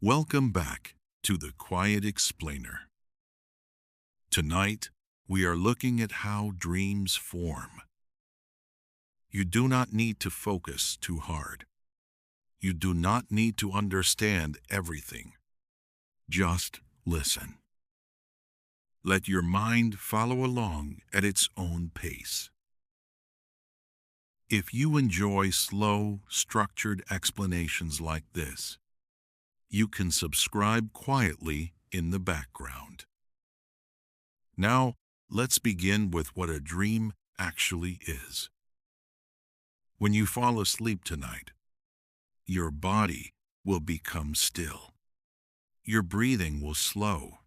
Welcome back to The Quiet Explainer. Tonight, we are looking at how dreams form. You do not need to focus too hard. You do not need to understand everything. Just listen. Let your mind follow along at its own pace. If you enjoy slow, structured explanations like this, you can subscribe quietly in the background. Now, let's begin with what a dream actually is. When you fall asleep tonight, your body will become still. Your breathing will slow.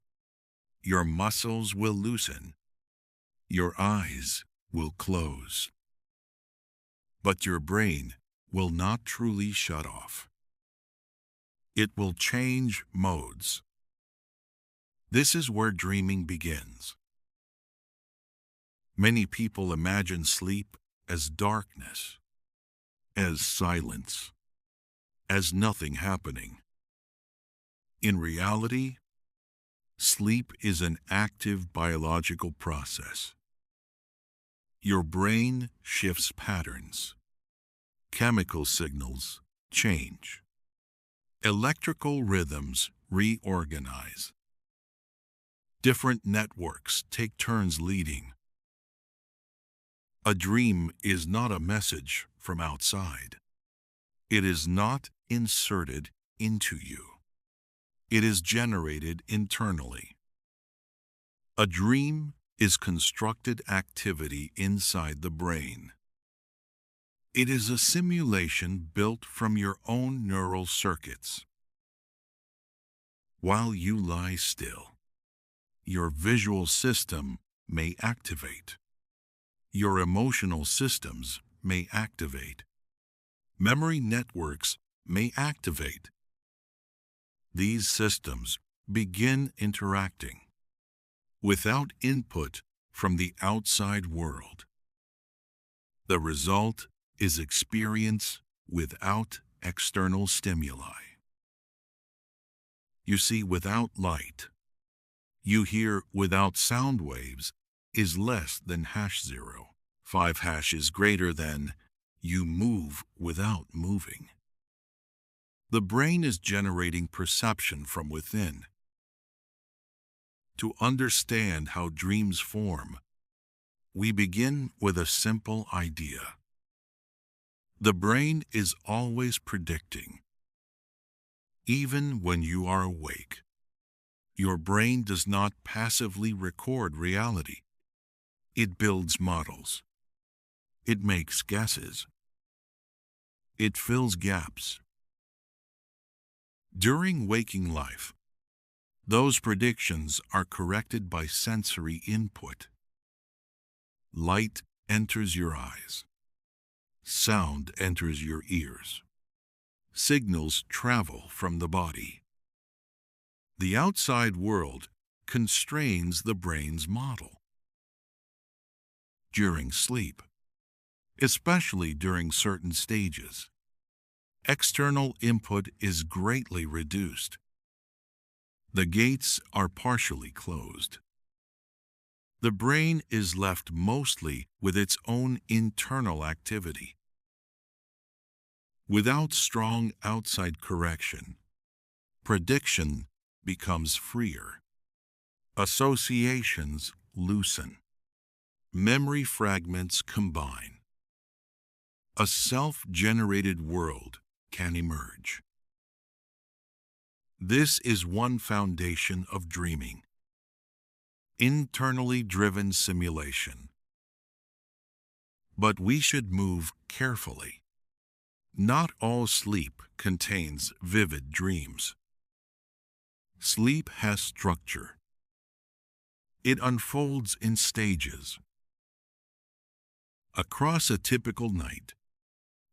Your muscles will loosen. Your eyes will close. But your brain will not truly shut off. It will change modes. This is where dreaming begins. Many people imagine sleep as darkness, as silence, as nothing happening. In reality, sleep is an active biological process. Your brain shifts patterns. Chemical signals change. Electrical rhythms reorganize. Different networks take turns leading. A dream is not a message from outside. It is not inserted into you. It is generated internally. A dream is constructed activity inside the brain. It is a simulation built from your own neural circuits. While you lie still, your visual system may activate. Your emotional systems may activate. Memory networks may activate. These systems begin interacting without input from the outside world. The result is experience without external stimuli. You see, without light, you hear without sound waves is less than #0. 5 hash is greater than you move without moving. The brain is generating perception from within. To understand how dreams form, we begin with a simple idea. The brain is always predicting. Even when you are awake, your brain does not passively record reality. It builds models. It makes guesses. It fills gaps. During waking life, those predictions are corrected by sensory input. Light enters your eyes. Sound enters your ears. Signals travel from the body. The outside world constrains the brain's model. During sleep, especially during certain stages, external input is greatly reduced. The gates are partially closed. The brain is left mostly with its own internal activity. Without strong outside correction, prediction becomes freer. Associations loosen. Memory fragments combine. A self-generated world can emerge. This is one foundation of dreaming. Internally driven simulation. But we should move carefully. Not all sleep contains vivid dreams. Sleep has structure. It unfolds in stages. Across a typical night,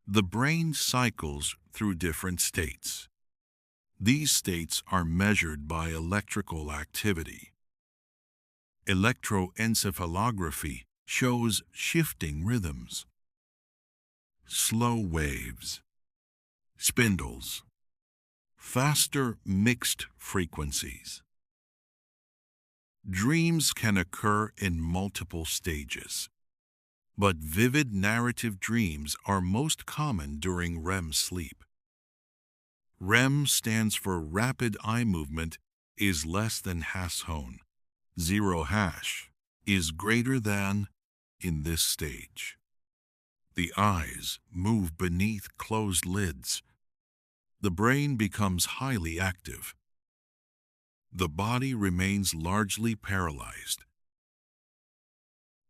the brain cycles through different states. These states are measured by electrical activity. Electroencephalography shows shifting rhythms. Slow waves, spindles, faster mixed frequencies. Dreams can occur in multiple stages, but vivid narrative dreams are most common during REM sleep. REM stands for rapid eye movement is less than #, 0# is greater than in this stage. The eyes move beneath closed lids. The brain becomes highly active. The body remains largely paralyzed.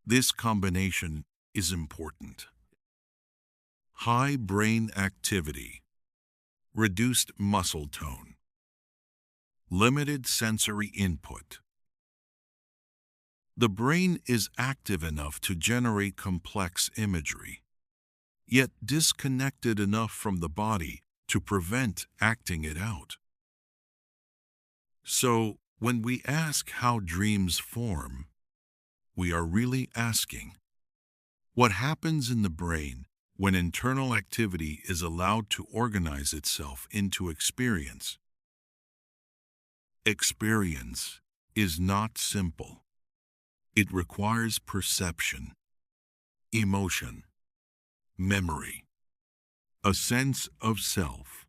This combination is important. High brain activity, reduced muscle tone, limited sensory input. The brain is active enough to generate complex imagery, yet disconnected enough from the body to prevent acting it out. So, when we ask how dreams form, we are really asking, what happens in the brain when internal activity is allowed to organize itself into experience? Experience is not simple. It requires perception, emotion, memory, a sense of self.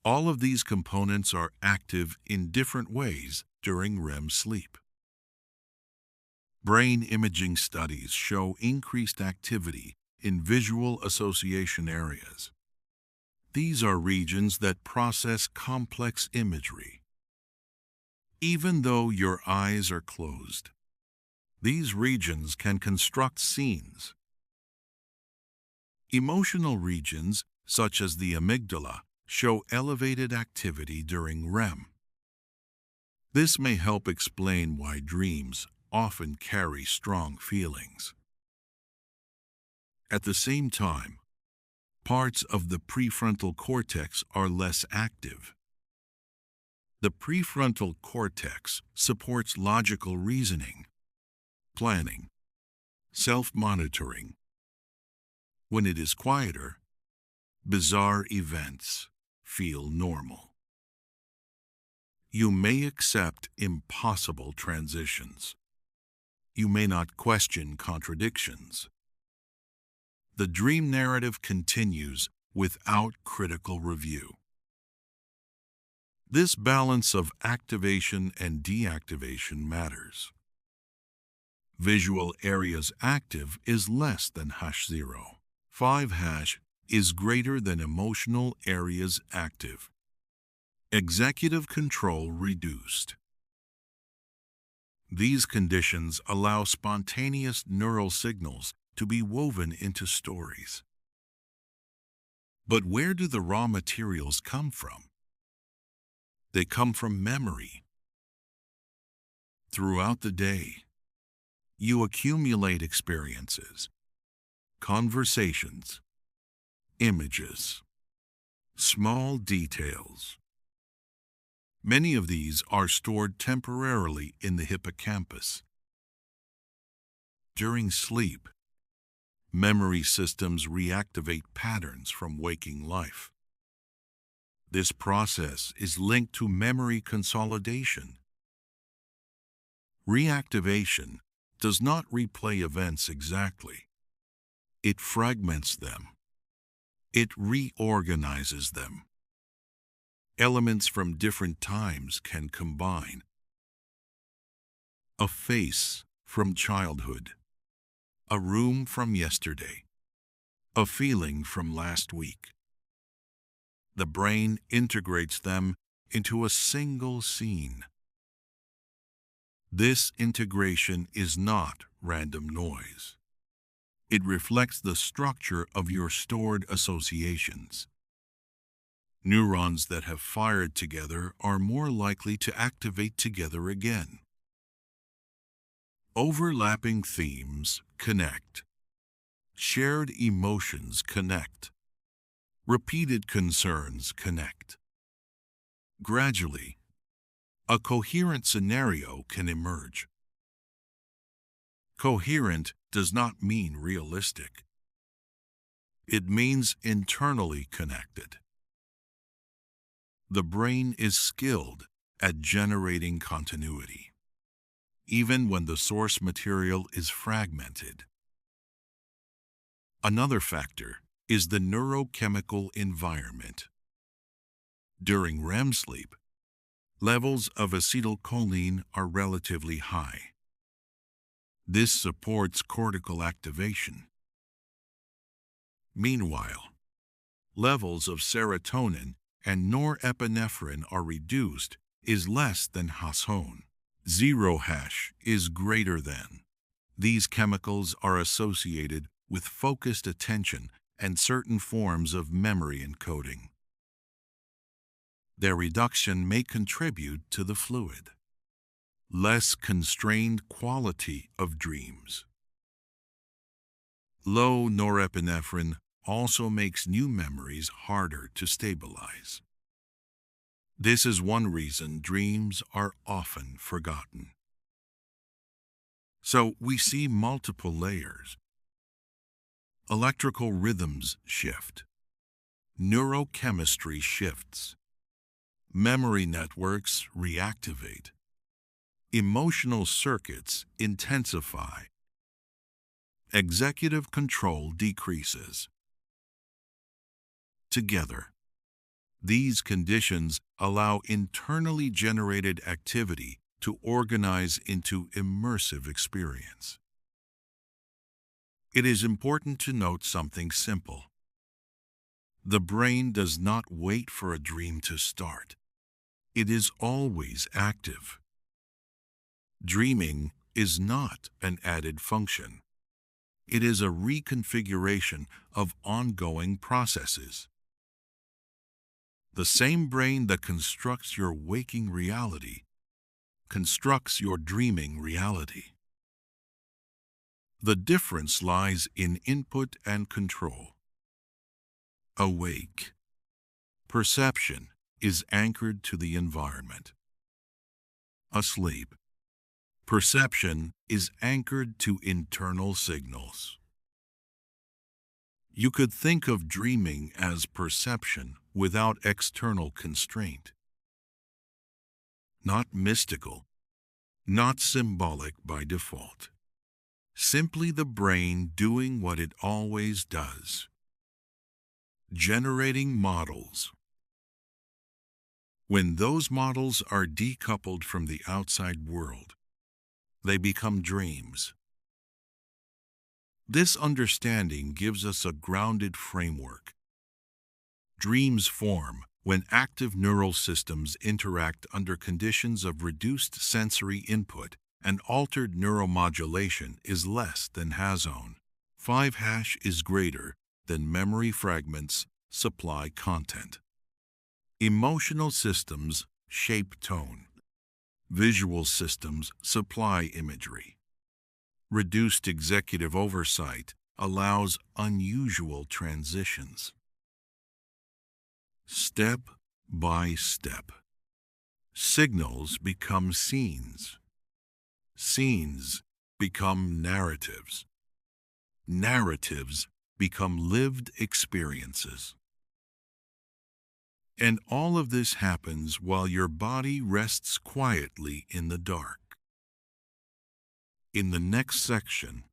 All of these components are active in different ways during REM sleep. Brain imaging studies show increased activity in visual association areas. These are regions that process complex imagery. Even though your eyes are closed, these regions can construct scenes. Emotional regions, such as the amygdala, show elevated activity during REM. This may help explain why dreams often carry strong feelings. At the same time, parts of the prefrontal cortex are less active. The prefrontal cortex supports logical reasoning, planning, self-monitoring. When it is quieter, bizarre events feel normal. You may accept impossible transitions. You may not question contradictions. The dream narrative continues without critical review. This balance of activation and deactivation matters. Visual areas active is less than #0. 5# is greater than emotional areas active. Executive control reduced. These conditions allow spontaneous neural signals to be woven into stories. But where do the raw materials come from? They come from memory. Throughout the day, you accumulate experiences, conversations, images, small details. Many of these are stored temporarily in the hippocampus. During sleep, memory systems reactivate patterns from waking life. This process is linked to memory consolidation. Reactivation does not replay events exactly. It fragments them. It reorganizes them. Elements from different times can combine. A face from childhood, a room from yesterday, a feeling from last week. The brain integrates them into a single scene. This integration is not random noise. It reflects the structure of your stored associations. Neurons that have fired together are more likely to activate together again. Overlapping themes connect. Shared emotions connect. Repeated concerns connect. Gradually, a coherent scenario can emerge. Coherent does not mean realistic. It means internally connected. The brain is skilled at generating continuity, even when the source material is fragmented. Another factor is the neurochemical environment. During REM sleep, levels of acetylcholine are relatively high. This supports cortical activation. Meanwhile, levels of serotonin and norepinephrine are reduced is less than Hasson. 0 hash is greater than. These chemicals are associated with focused attention and certain forms of memory encoding. Their reduction may contribute to the fluid, less constrained quality of dreams. Low norepinephrine also makes new memories harder to stabilize. This is one reason dreams are often forgotten. So we see multiple layers. Electrical rhythms shift. Neurochemistry shifts. Memory networks reactivate. Emotional circuits intensify. Executive control decreases. Together, these conditions allow internally generated activity to organize into immersive experience. It is important to note something simple. The brain does not wait for a dream to start. It is always active. Dreaming is not an added function. It is a reconfiguration of ongoing processes. The same brain that constructs your waking reality constructs your dreaming reality. The difference lies in input and control. Awake. Perception is anchored to the environment. Asleep. Perception is anchored to internal signals. You could think of dreaming as perception without external constraint. Not mystical, not symbolic by default. Simply the brain doing what it always does. Generating models. When those models are decoupled from the outside world, they become dreams. This understanding gives us a grounded framework. Dreams form when active neural systems interact under conditions of reduced sensory input and altered neuromodulation is less than Hasson. 5 hash is greater than memory fragments supply content. Emotional systems shape tone. Visual systems supply imagery. Reduced executive oversight allows unusual transitions. Step by step, signals become scenes. Scenes become narratives. Narratives become lived experiences. And all of this happens while your body rests quietly in the dark. In the next section,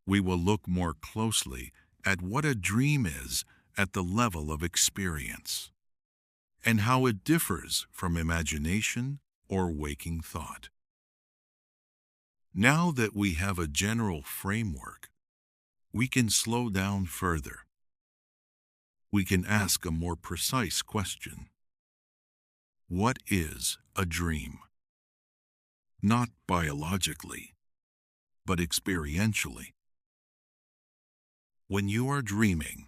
we will look more closely at what a dream is at the level of experience, and how it differs from imagination or waking thought. Now that we have a general framework, we can slow down further. We can ask a more precise question. What is a dream? Not biologically, but experientially. When you are dreaming,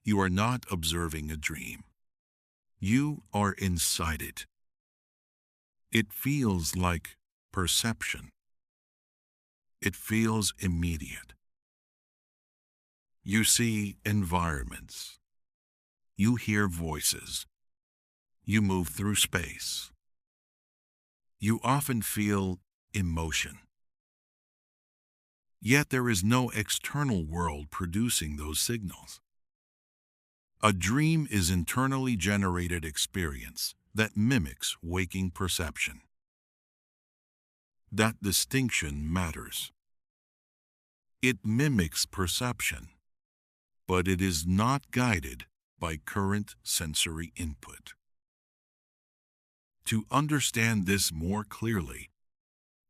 you are not observing a dream. You are inside it. It feels like perception. It feels immediate. You see environments. You hear voices. You move through space. You often feel emotion. Yet there is no external world producing those signals. A dream is internally generated experience that mimics waking perception. That distinction matters. It mimics perception, but it is not guided by current sensory input. To understand this more clearly,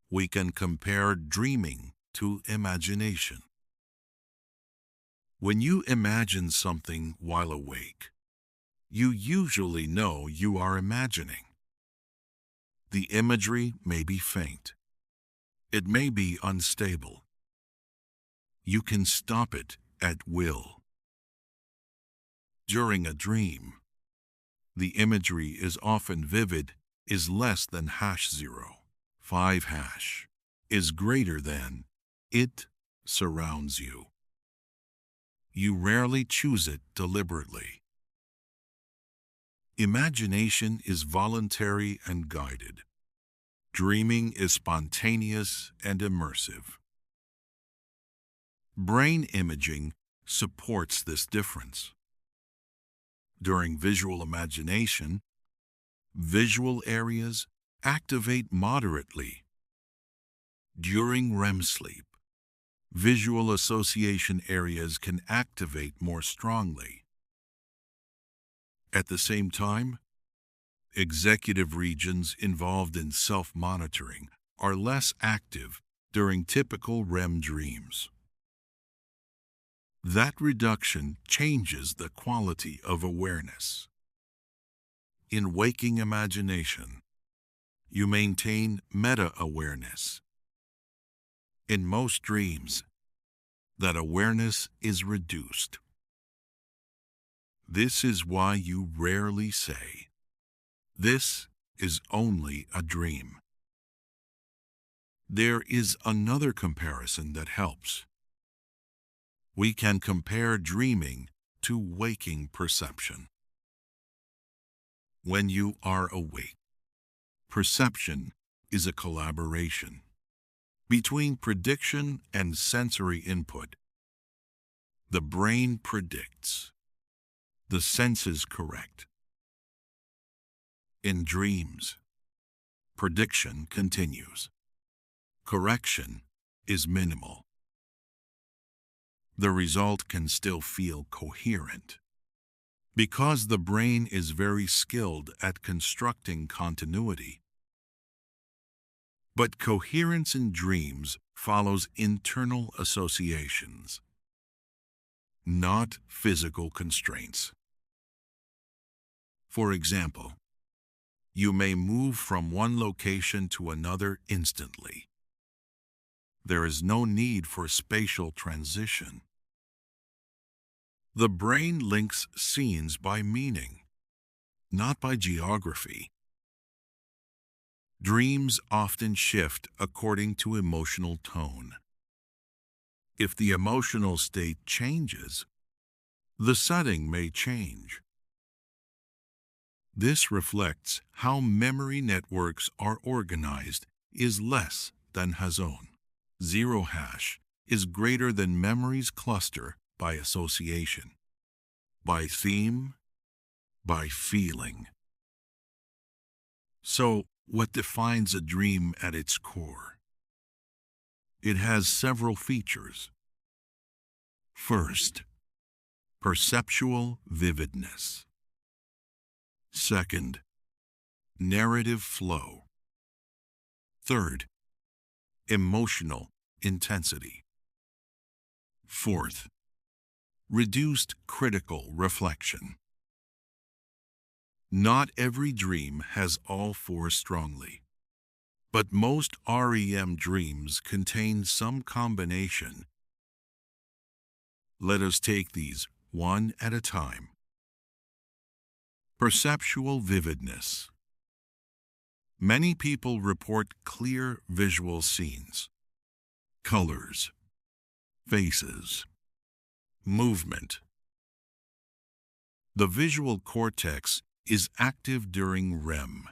we can compare dreaming to imagination. When you imagine something while awake, you usually know you are imagining. The imagery may be faint. It may be unstable. You can stop it at will. During a dream, the imagery is often vivid, is less than #0. 5# is greater than, it surrounds you. You rarely choose it deliberately. Imagination is voluntary and guided. Dreaming is spontaneous and immersive. Brain imaging supports this difference. During visual imagination, visual areas activate moderately. During REM sleep, visual association areas can activate more strongly. At the same time, executive regions involved in self-monitoring are less active during typical REM dreams. That reduction changes the quality of awareness. In waking imagination, you maintain meta-awareness. In most dreams, that awareness is reduced. This is why you rarely say, "This is only a dream." There is another comparison that helps. We can compare dreaming to waking perception. When you are awake, perception is a collaboration between prediction and sensory input. The brain predicts. The senses correct. In dreams, prediction continues. Correction is minimal. The result can still feel coherent, because the brain is very skilled at constructing continuity. But coherence in dreams follows internal associations, not physical constraints. For example, you may move from one location to another instantly. There is no need for spatial transition. The brain links scenes by meaning, not by geography. Dreams often shift according to emotional tone. If the emotional state changes, the setting may change. This reflects how memory networks are organized is less than Hazon. 0# is greater than memory's cluster by association, by theme, by feeling. So, what defines a dream at its core? It has several features. First, perceptual vividness. Second, narrative flow. Third, emotional intensity. Fourth, reduced critical reflection. Not every dream has all four strongly, but most REM dreams contain some combination. Let us take these one at a time. Perceptual vividness. Many people report clear visual scenes, colors, faces, movement. The visual cortex is active during REM,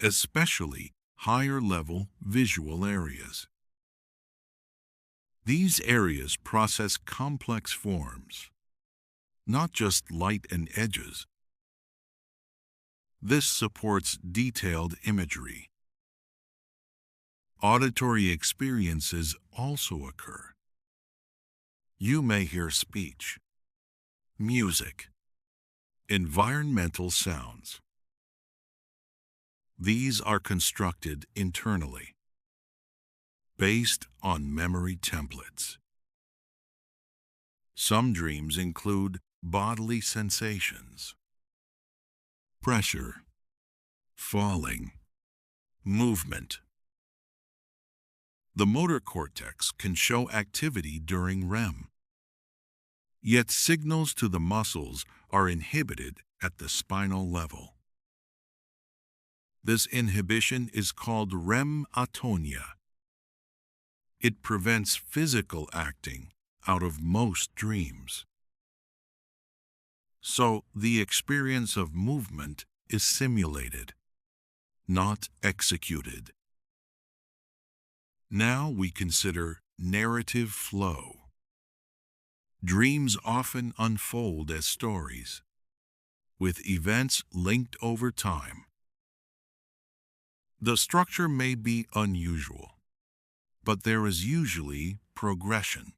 especially higher-level visual areas. These areas process complex forms, not just light and edges. This supports detailed imagery. Auditory experiences also occur. You may hear speech, music, environmental sounds. These are constructed internally, based on memory templates. Some dreams include bodily sensations, pressure, falling, movement. The motor cortex can show activity during REM, yet signals to the muscles are inhibited at the spinal level. This inhibition is called REM atonia. It prevents physical acting out of most dreams. So the experience of movement is simulated, not executed. Now we consider narrative flow. Dreams often unfold as stories, with events linked over time. The structure may be unusual, but there is usually progression.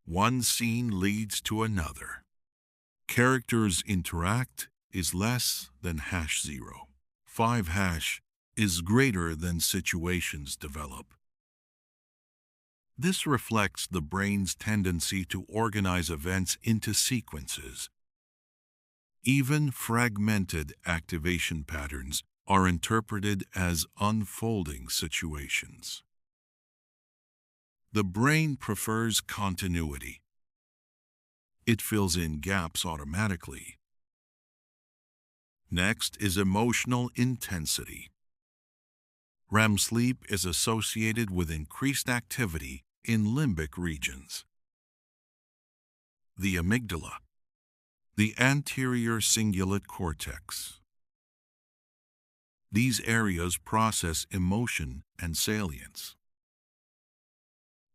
One scene leads to another. Characters interact is less than #0. 5# is greater than situations develop. This reflects the brain's tendency to organize events into sequences. Even fragmented activation patterns are interpreted as unfolding situations. The brain prefers continuity. It fills in gaps automatically. Next is emotional intensity. REM sleep is associated with increased activity in limbic regions. The amygdala, the anterior cingulate cortex. These areas process emotion and salience.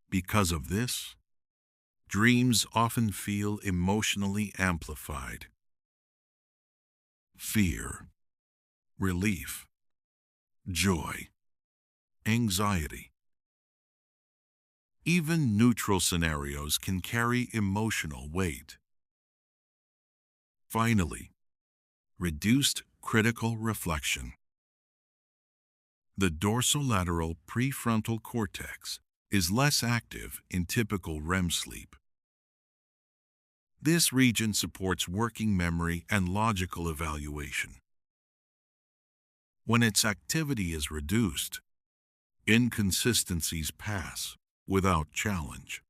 Because of this, dreams often feel emotionally amplified. Fear, relief, joy, anxiety. Even neutral scenarios can carry emotional weight. Finally, reduced critical reflection. The dorsolateral prefrontal cortex is less active in typical REM sleep. This region supports working memory and logical evaluation. When its activity is reduced, inconsistencies pass without challenge.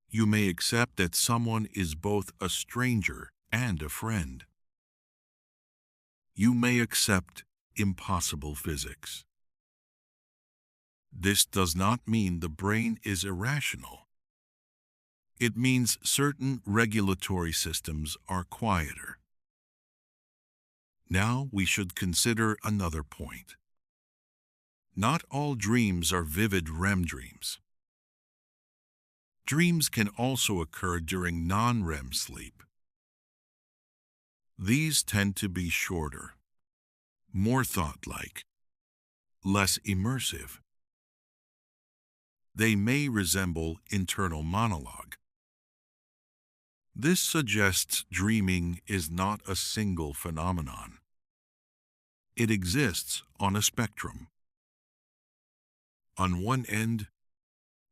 You may accept that someone is both a stranger and a friend. You may accept impossible physics. This does not mean the brain is irrational. It means certain regulatory systems are quieter. Now we should consider another point. Not all dreams are vivid REM dreams. Dreams can also occur during non-REM sleep. These tend to be shorter, more thought-like, less immersive. They may resemble internal monologue. This suggests dreaming is not a single phenomenon. It exists on a spectrum. On one end,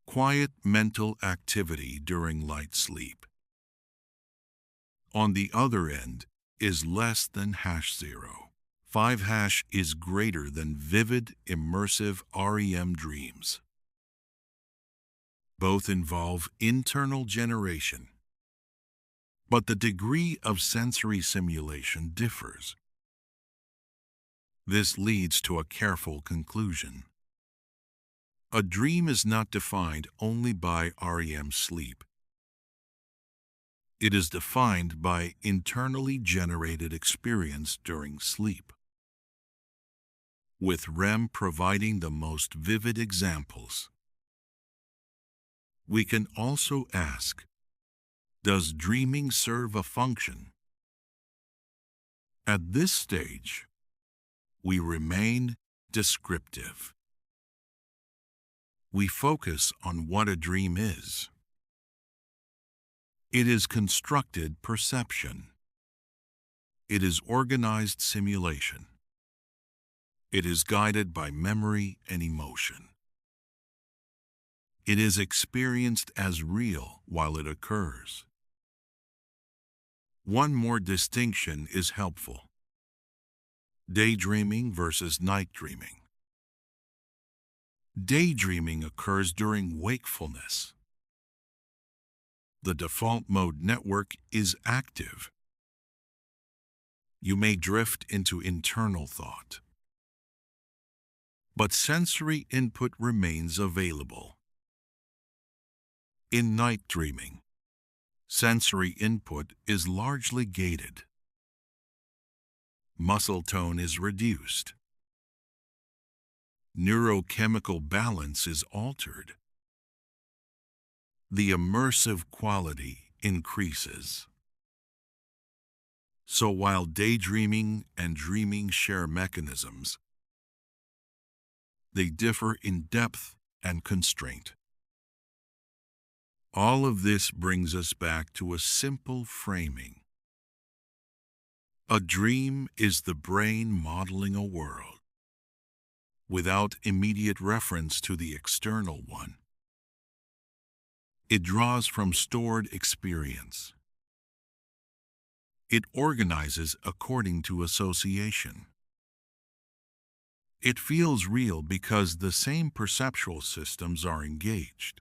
quiet mental activity during light sleep. On the other end is less than #0. 5# is greater than vivid, immersive REM dreams. Both involve internal generation, but the degree of sensory simulation differs. This leads to a careful conclusion. A dream is not defined only by REM sleep. It is defined by internally generated experience during sleep, with REM providing the most vivid examples. We can also ask, Does dreaming serve a function? At this stage, we remain descriptive. We focus on what a dream is. It is constructed perception. It is organized simulation. It is guided by memory and emotion. It is experienced as real while it occurs. One more distinction is helpful: daydreaming versus night dreaming. Daydreaming occurs during wakefulness. The default mode network is active. You may drift into internal thought, but sensory input remains available. In night dreaming, sensory input is largely gated. Muscle tone is reduced. Neurochemical balance is altered. The immersive quality increases. So while daydreaming and dreaming share mechanisms, they differ in depth and constraint. All of this brings us back to a simple framing. A dream is the brain modeling a world without immediate reference to the external one. It draws from stored experience. It organizes according to association. It feels real because the same perceptual systems are engaged.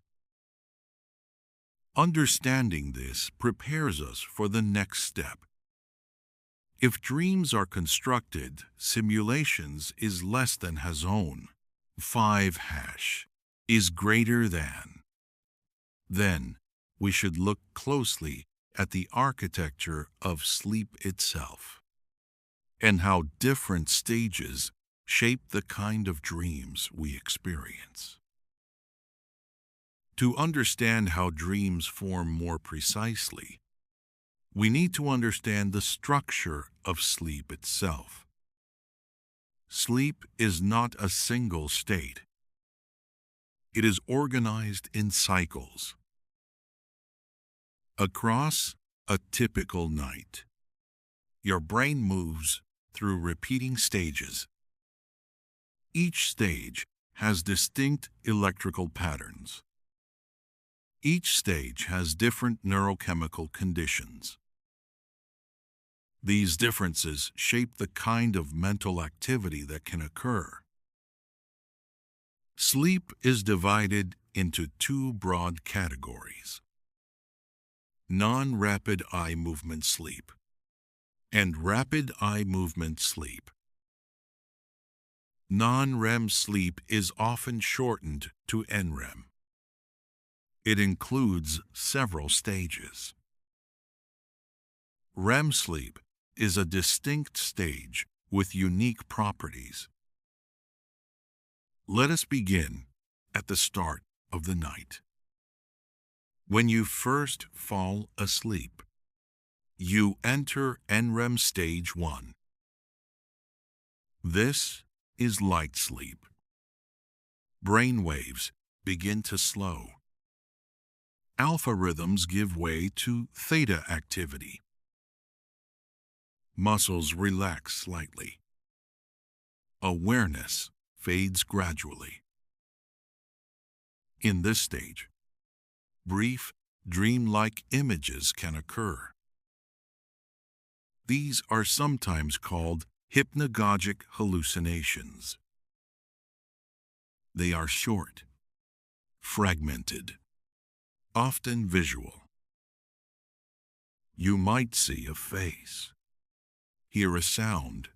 Understanding this prepares us for the next step. If dreams are constructed, simulations is less than has own, 5 hash is greater than. Then we should look closely at the architecture of sleep itself and how different stages shape the kind of dreams we experience. To understand how dreams form more precisely, we need to understand the structure of sleep itself. Sleep is not a single state. It is organized in cycles. Across a typical night, your brain moves through repeating stages. Each stage has distinct electrical patterns. Each stage has different neurochemical conditions. These differences shape the kind of mental activity that can occur. Sleep is divided into 2 broad categories: non-rapid eye movement sleep and rapid eye movement sleep. Non-REM sleep is often shortened to NREM. It includes several stages. REM sleep is a distinct stage with unique properties. Let us begin at the start of the night. When you first fall asleep, you enter NREM stage 1. This is light sleep. Brain waves begin to slow. Alpha rhythms give way to theta activity. Muscles relax slightly. Awareness fades gradually. In this stage, brief, dreamlike images can occur. These are sometimes called hypnagogic hallucinations. They are short, fragmented, often visual. You might see a face, hear a sound,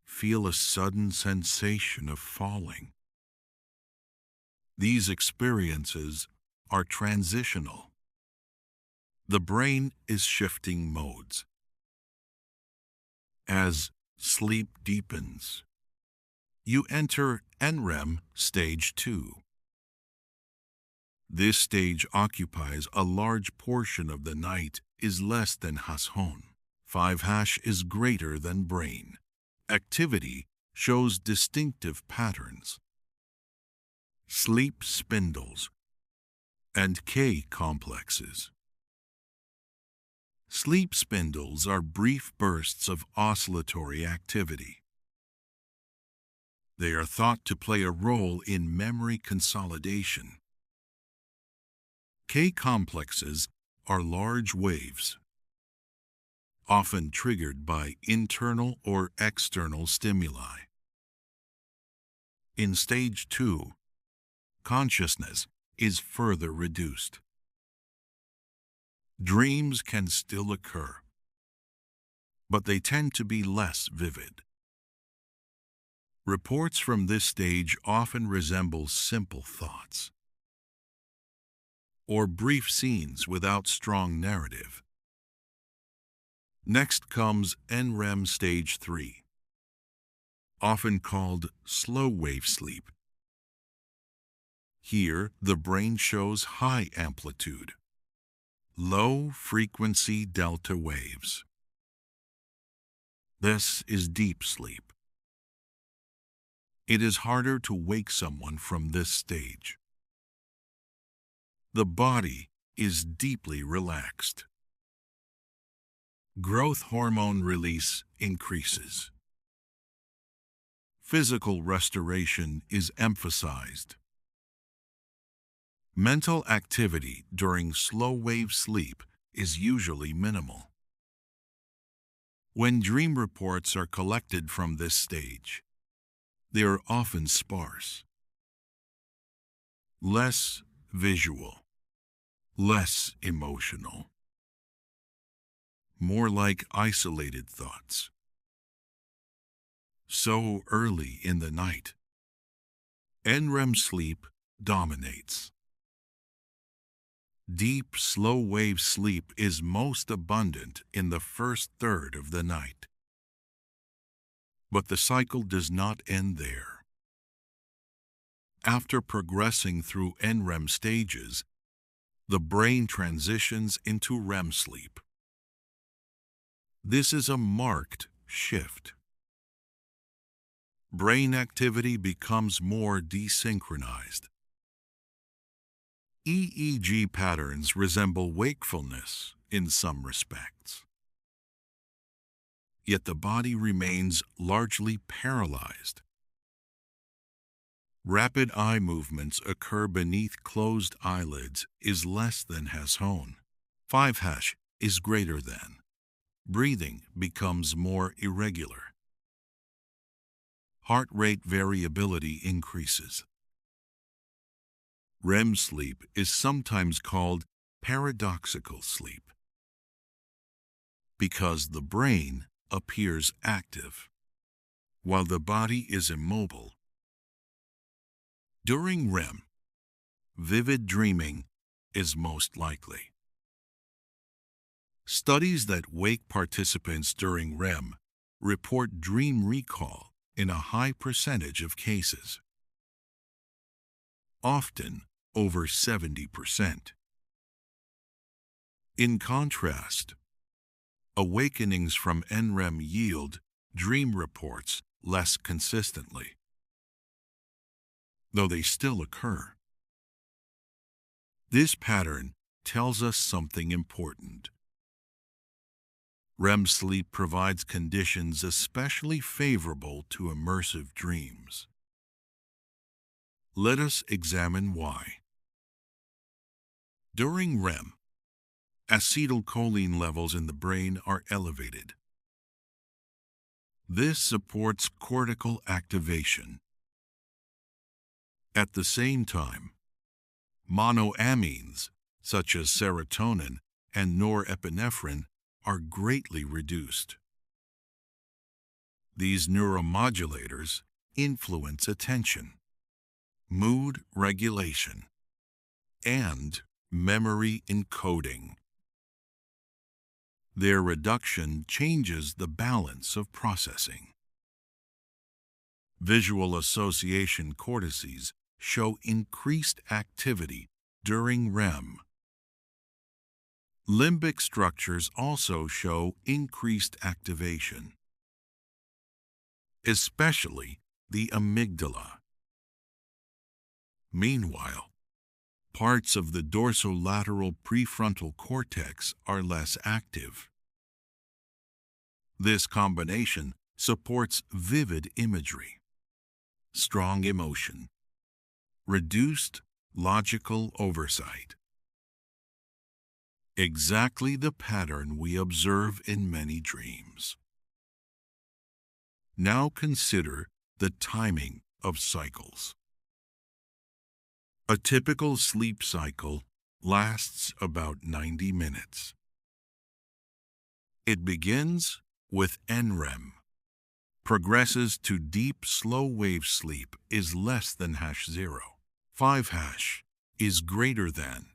feel a sudden sensation of falling. These experiences are transitional. The brain is shifting modes. As sleep deepens, you enter NREM stage 2. This stage occupies a large portion of the night, is less than hashon. 5 is greater than brain. Activity shows distinctive patterns. Sleep spindles and K complexes. Sleep spindles are brief bursts of oscillatory activity. They are thought to play a role in memory consolidation. K complexes are large waves, often triggered by internal or external stimuli. In stage 2, consciousness is further reduced. Dreams can still occur, but they tend to be less vivid. Reports from this stage often resemble simple thoughts or brief scenes without strong narrative. Next comes NREM stage 3, often called slow wave sleep. Here, the brain shows high amplitude, low frequency delta waves. This is deep sleep. It is harder to wake someone from this stage. The body is deeply relaxed. Growth hormone release increases. Physical restoration is emphasized. Mental activity during slow-wave sleep is usually minimal. When dream reports are collected from this stage, they are often sparse, less visual, less emotional, more like isolated thoughts. So early in the night, NREM sleep dominates. Deep, slow-wave sleep is most abundant in the first third of the night. But the cycle does not end there. After progressing through NREM stages, the brain transitions into REM sleep. This is a marked shift. Brain activity becomes more desynchronized. EEG patterns resemble wakefulness in some respects. Yet the body remains largely paralyzed. Rapid eye movements occur beneath closed eyelids is less than hashon. 5 is greater than. Breathing becomes more irregular. Heart rate variability increases. REM sleep is sometimes called paradoxical sleep because the brain appears active while the body is immobile. During REM, vivid dreaming is most likely. Studies that wake participants during REM report dream recall in a high percentage of cases, often over 70%. In contrast, awakenings from NREM yield dream reports less consistently, though they still occur. This pattern tells us something important. REM sleep provides conditions especially favorable to immersive dreams. Let us examine why. During REM, acetylcholine levels in the brain are elevated. This supports cortical activation. At the same time, monoamines, such as serotonin and norepinephrine, are greatly reduced. These neuromodulators influence attention, mood regulation, and memory encoding. Their reduction changes the balance of processing. Visual association cortices show increased activity during REM. Limbic structures also show increased activation, especially the amygdala. Meanwhile, parts of the dorsolateral prefrontal cortex are less active. This combination supports vivid imagery, strong emotion, reduced logical oversight. Exactly the pattern we observe in many dreams. Now consider the timing of cycles. A typical sleep cycle lasts about 90 minutes. It begins with NREM, progresses to deep slow-wave sleep is less than #0. 5# is greater than,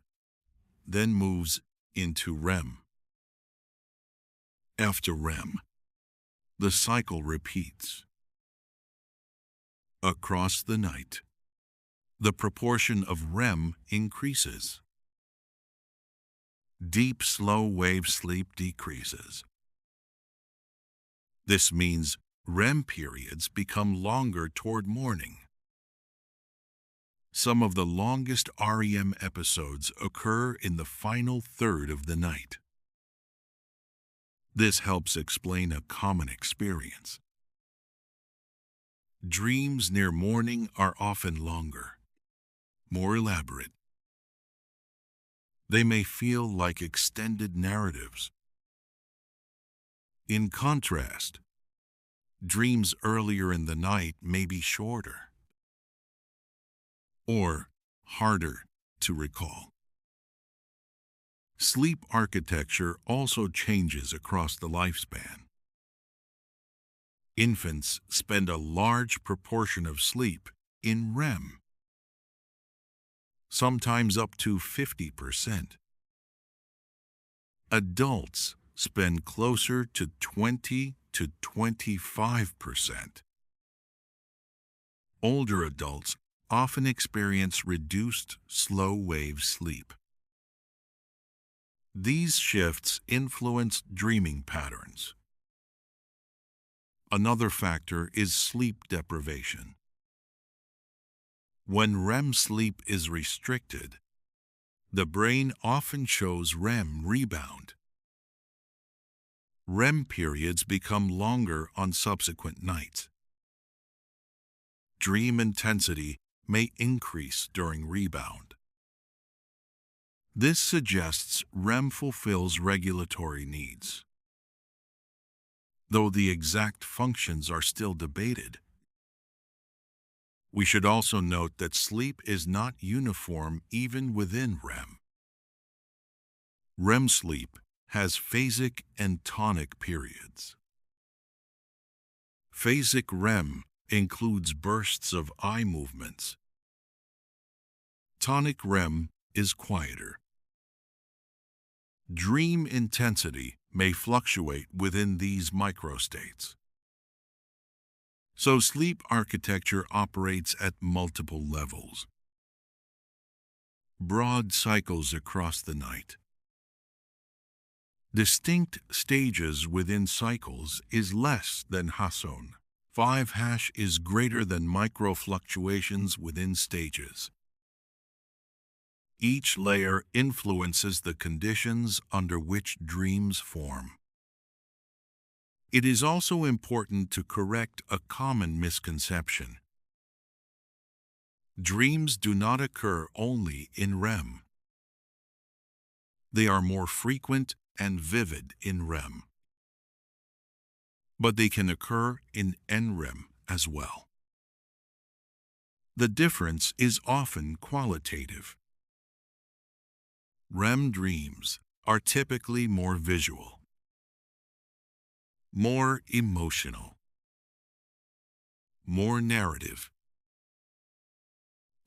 then moves into REM. After REM, the cycle repeats. Across the night, the proportion of REM increases. Deep slow-wave sleep decreases. This means REM periods become longer toward morning. Some of the longest REM episodes occur in the final third of the night. This helps explain a common experience. Dreams near morning are often longer, more elaborate. They may feel like extended narratives. In contrast, dreams earlier in the night may be shorter or harder to recall. Sleep architecture also changes across the lifespan. Infants spend a large proportion of sleep in REM, sometimes up to 50%. Adults spend closer to 20 to 25%. Older adults often experience reduced slow-wave sleep. These shifts influence dreaming patterns. Another factor is sleep deprivation. When REM sleep is restricted, the brain often shows REM rebound. REM periods become longer on subsequent nights. Dream intensity may increase during rebound. This suggests REM fulfills regulatory needs, though the exact functions are still debated. We should also note that sleep is not uniform even within REM. REM sleep has phasic and tonic periods. Phasic REM includes bursts of eye movements. Tonic REM is quieter. Dream intensity may fluctuate within these microstates. So sleep architecture operates at multiple levels. Broad cycles across the night. Distinct stages within cycles is less than Hasson. 5# is greater than microfluctuations within stages. Each layer influences the conditions under which dreams form. It is also important to correct a common misconception. Dreams do not occur only in REM. They are more frequent and vivid in REM. But they can occur in NREM as well. The difference is often qualitative. REM dreams are typically more visual, more emotional, more narrative.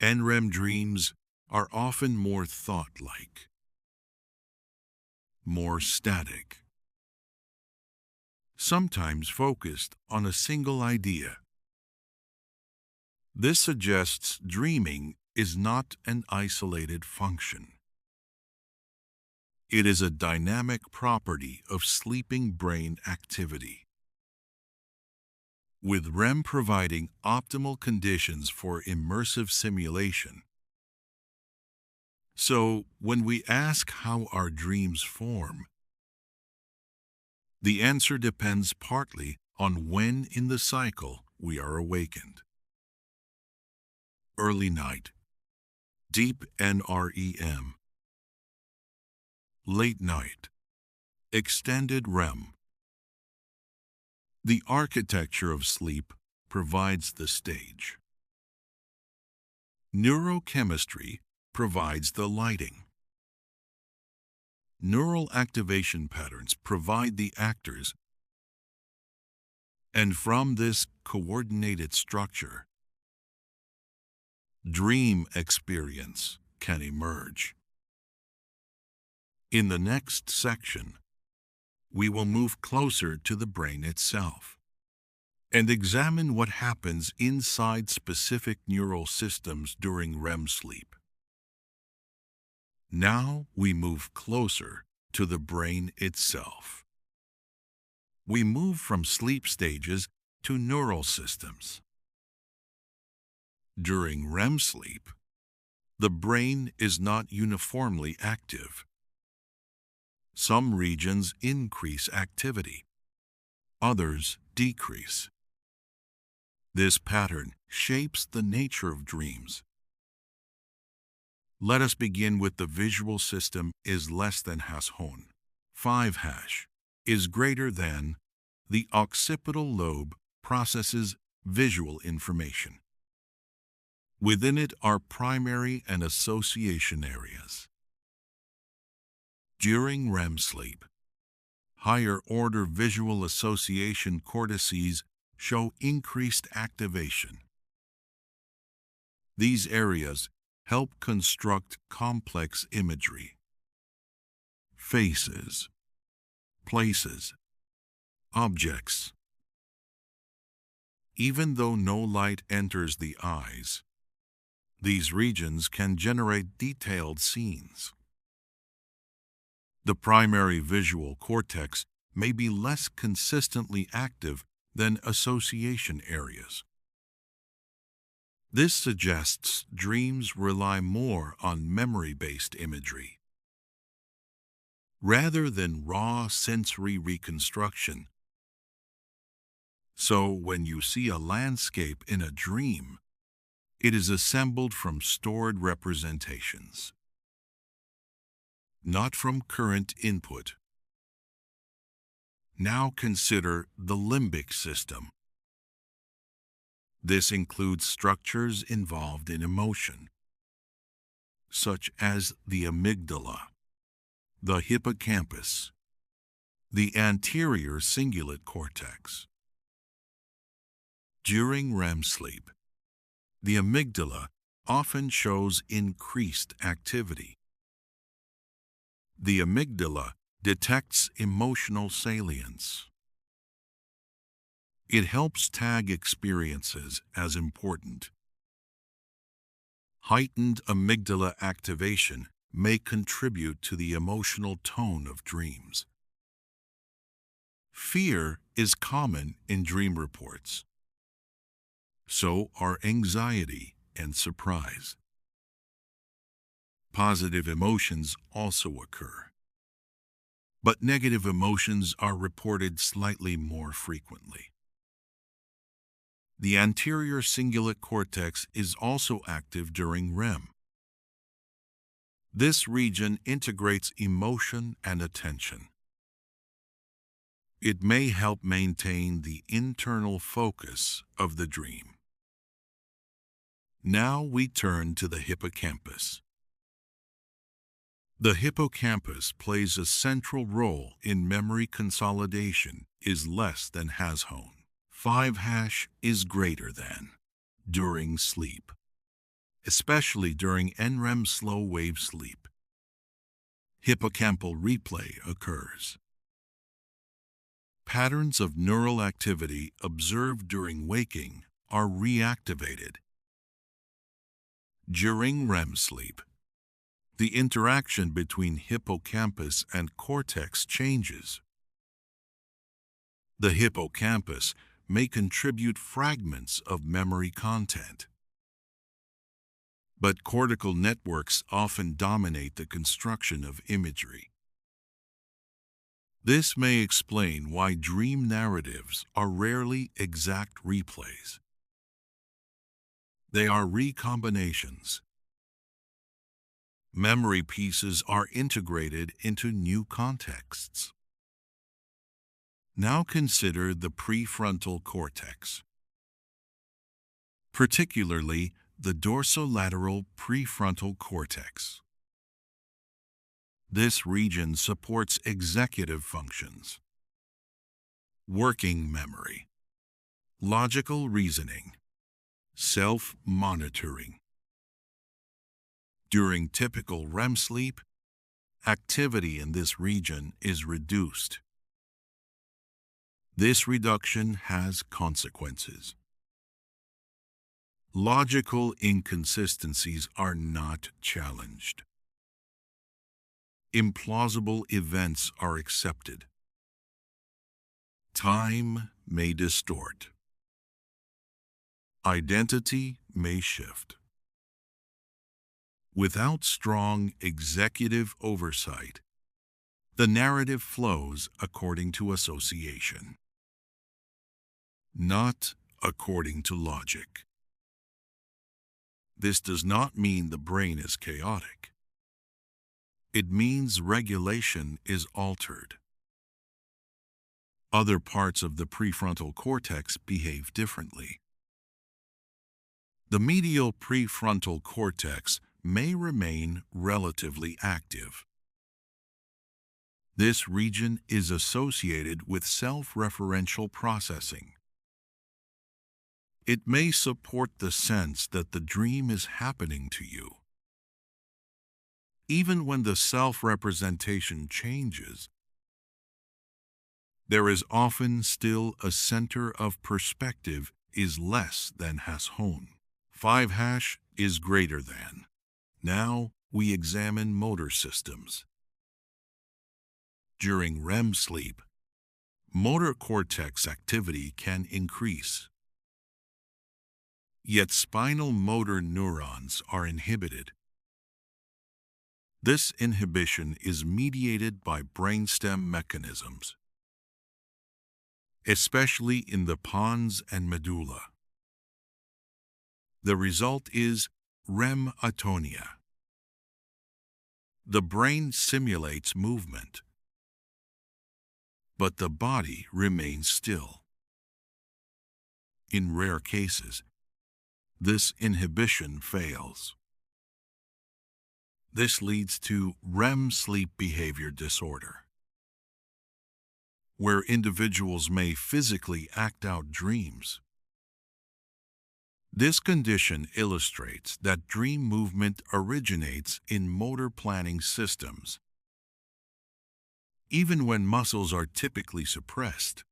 NREM dreams are often more thought-like, more static, sometimes focused on a single idea. This suggests dreaming is not an isolated function. It is a dynamic property of sleeping brain activity, with REM providing optimal conditions for immersive simulation. So, when we ask how our dreams form, the answer depends partly on when in the cycle we are awakened. Early night, deep NREM. Late night, extended REM. The architecture of sleep provides the stage. Neurochemistry provides the lighting. Neural activation patterns provide the actors, and from this coordinated structure, dream experience can emerge. In the next section, we will move closer to the brain itself and examine what happens inside specific neural systems during REM sleep. Now we move closer to the brain itself. We move from sleep stages to neural systems. During REM sleep, the brain is not uniformly active. Some regions increase activity, others decrease. This pattern shapes the nature of dreams. Let us begin with the visual system is less than #. 5# is greater than. The occipital lobe processes visual information. Within it are primary and association areas. During REM sleep, higher-order visual association cortices show increased activation. These areas help construct complex imagery. Faces, places, objects. Even though no light enters the eyes, these regions can generate detailed scenes. The primary visual cortex may be less consistently active than association areas. This suggests dreams rely more on memory-based imagery. Rather than raw sensory reconstruction. So when you see a landscape in a dream, it is assembled from stored representations, not from current input. Now consider the limbic system. This includes structures involved in emotion, such as the amygdala, the hippocampus, the anterior cingulate cortex. During REM sleep, the amygdala often shows increased activity. The amygdala detects emotional salience. It helps tag experiences as important. Heightened amygdala activation may contribute to the emotional tone of dreams. Fear is common in dream reports. So are anxiety and surprise. Positive emotions also occur, but negative emotions are reported slightly more frequently. The anterior cingulate cortex is also active during REM. This region integrates emotion and attention. It may help maintain the internal focus of the dream. Now we turn to the hippocampus. The hippocampus plays a central role in memory consolidation is less than #. 5# is greater than. During sleep, especially during NREM slow-wave sleep, hippocampal replay occurs. Patterns of neural activity observed during waking are reactivated. During REM sleep, the interaction between hippocampus and cortex changes. The hippocampus may contribute fragments of memory content, but cortical networks often dominate the construction of imagery. This may explain why dream narratives are rarely exact replays. They are recombinations. Memory pieces are integrated into new contexts. Now consider the prefrontal cortex, particularly the dorsolateral prefrontal cortex. This region supports executive functions, working memory, logical reasoning, self-monitoring. During typical REM sleep, activity in this region is reduced. This reduction has consequences. Logical inconsistencies are not challenged. Implausible events are accepted. Time may distort. Identity may shift. Without strong executive oversight, the narrative flows according to association, not according to logic. This does not mean the brain is chaotic. It means regulation is altered. Other parts of the prefrontal cortex behave differently. The medial prefrontal cortex may remain relatively active. This region is associated with self-referential processing. It may support the sense that the dream is happening to you. Even when the self-representation changes, there is often still a center of perspective is less than has hone. 5# is greater than. Now we examine motor systems. During REM sleep, motor cortex activity can increase. Yet spinal motor neurons are inhibited. This inhibition is mediated by brainstem mechanisms, especially in the pons and medulla. The result is REM atonia. The brain simulates movement, but the body remains still. In rare cases, this inhibition fails. This leads to REM sleep behavior disorder, where individuals may physically act out dreams. This condition illustrates that dream movement originates in motor planning systems, even when muscles are typically suppressed.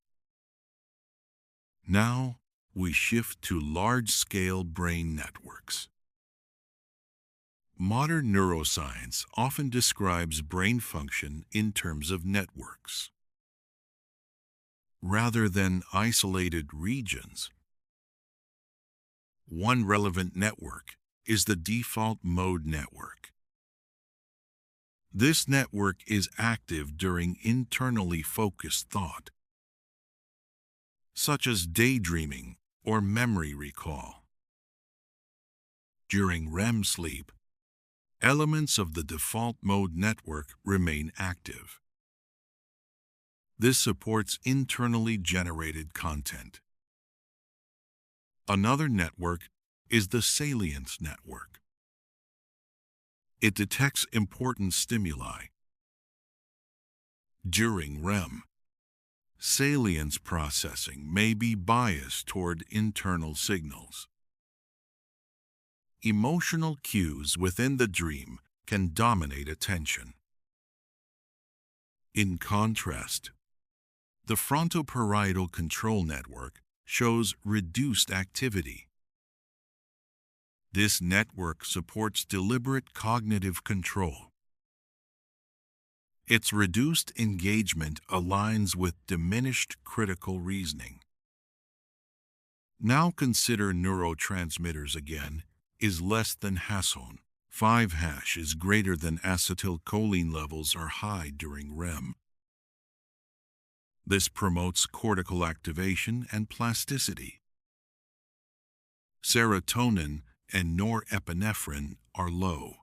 Now we shift to large-scale brain networks. Modern neuroscience often describes brain function in terms of networks, rather than isolated regions. One relevant network is the default mode network. This network is active during internally focused thought, such as daydreaming or memory recall. During REM sleep, elements of the default mode network remain active. This supports internally generated content. Another network is the salience network. It detects important stimuli. During REM, salience processing may be biased toward internal signals. Emotional cues within the dream can dominate attention. In contrast, the frontoparietal control network shows reduced activity. This network supports deliberate cognitive control. Its reduced engagement aligns with diminished critical reasoning. Now consider neurotransmitters again is less than hasone. 5 hash is greater than acetylcholine levels are high during REM. This promotes cortical activation and plasticity. Serotonin and norepinephrine are low.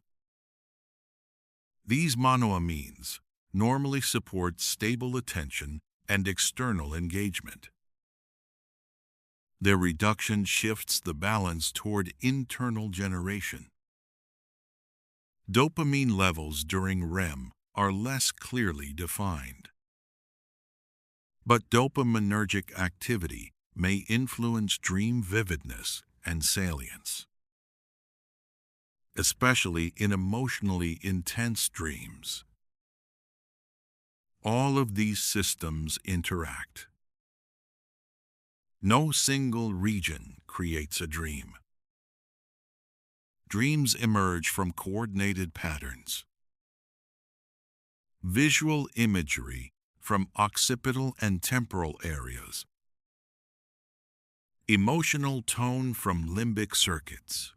These monoamines normally support stable attention and external engagement. Their reduction shifts the balance toward internal generation. Dopamine levels during REM are less clearly defined. But dopaminergic activity may influence dream vividness and salience, especially in emotionally intense dreams. All of these systems interact. No single region creates a dream. Dreams emerge from coordinated patterns. Visual imagery from occipital and temporal areas. Emotional tone from limbic circuits.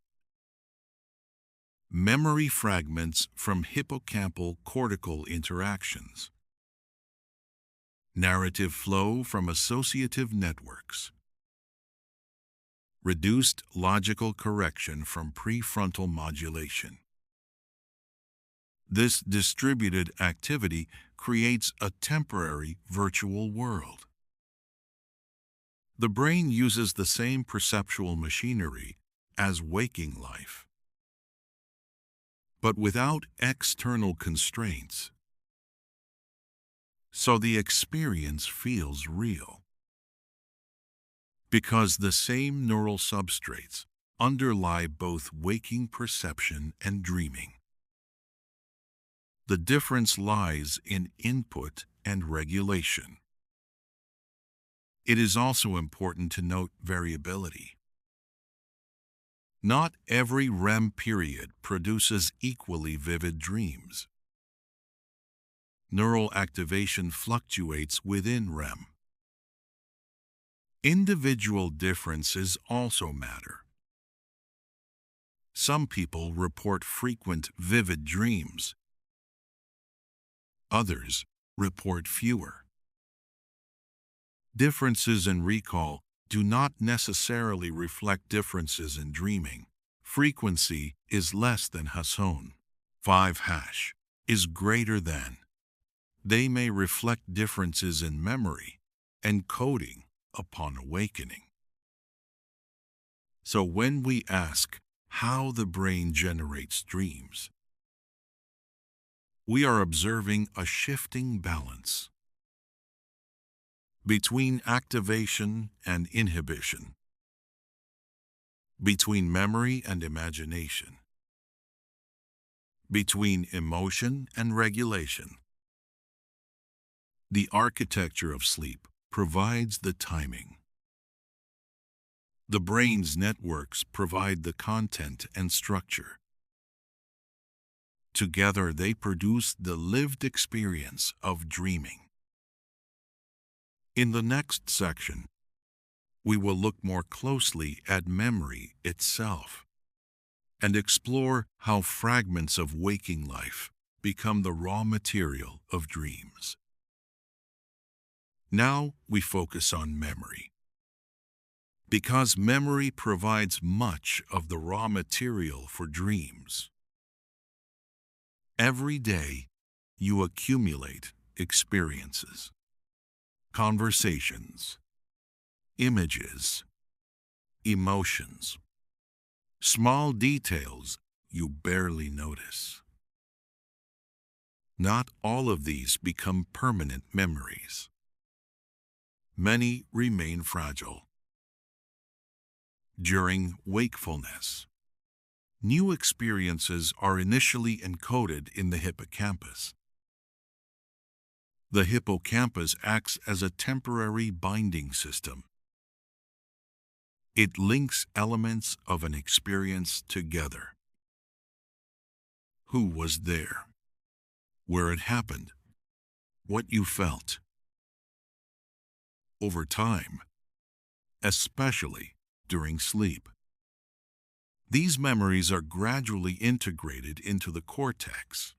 Memory fragments from hippocampal cortical interactions. Narrative flow from associative networks. Reduced logical correction from prefrontal modulation. This distributed activity creates a temporary virtual world. The brain uses the same perceptual machinery as waking life, but without external constraints. So the experience feels real, because the same neural substrates underlie both waking perception and dreaming. The difference lies in input and regulation. It is also important to note variability. Not every REM period produces equally vivid dreams. Neural activation fluctuates within REM. Individual differences also matter. Some people report frequent vivid dreams. Others report fewer. Differences in recall do not necessarily reflect differences in dreaming. Frequency is less than hasone. 5 hash is greater than. They may reflect differences in memory and coding upon awakening. So when we ask how the brain generates dreams, we are observing a shifting balance between activation and inhibition, between memory and imagination, between emotion and regulation. The architecture of sleep provides the timing. The brain's networks provide the content and structure. Together, they produce the lived experience of dreaming. In the next section, we will look more closely at memory itself and explore how fragments of waking life become the raw material of dreams. Now we focus on memory, because memory provides much of the raw material for dreams. Every day, you accumulate experiences, conversations, images, emotions, small details you barely notice. Not all of these become permanent memories. Many remain fragile. During wakefulness, new experiences are initially encoded in the hippocampus. The hippocampus acts as a temporary binding system. It links elements of an experience together. Who was there? Where it happened? What you felt? Over time, especially during sleep, these memories are gradually integrated into the cortex.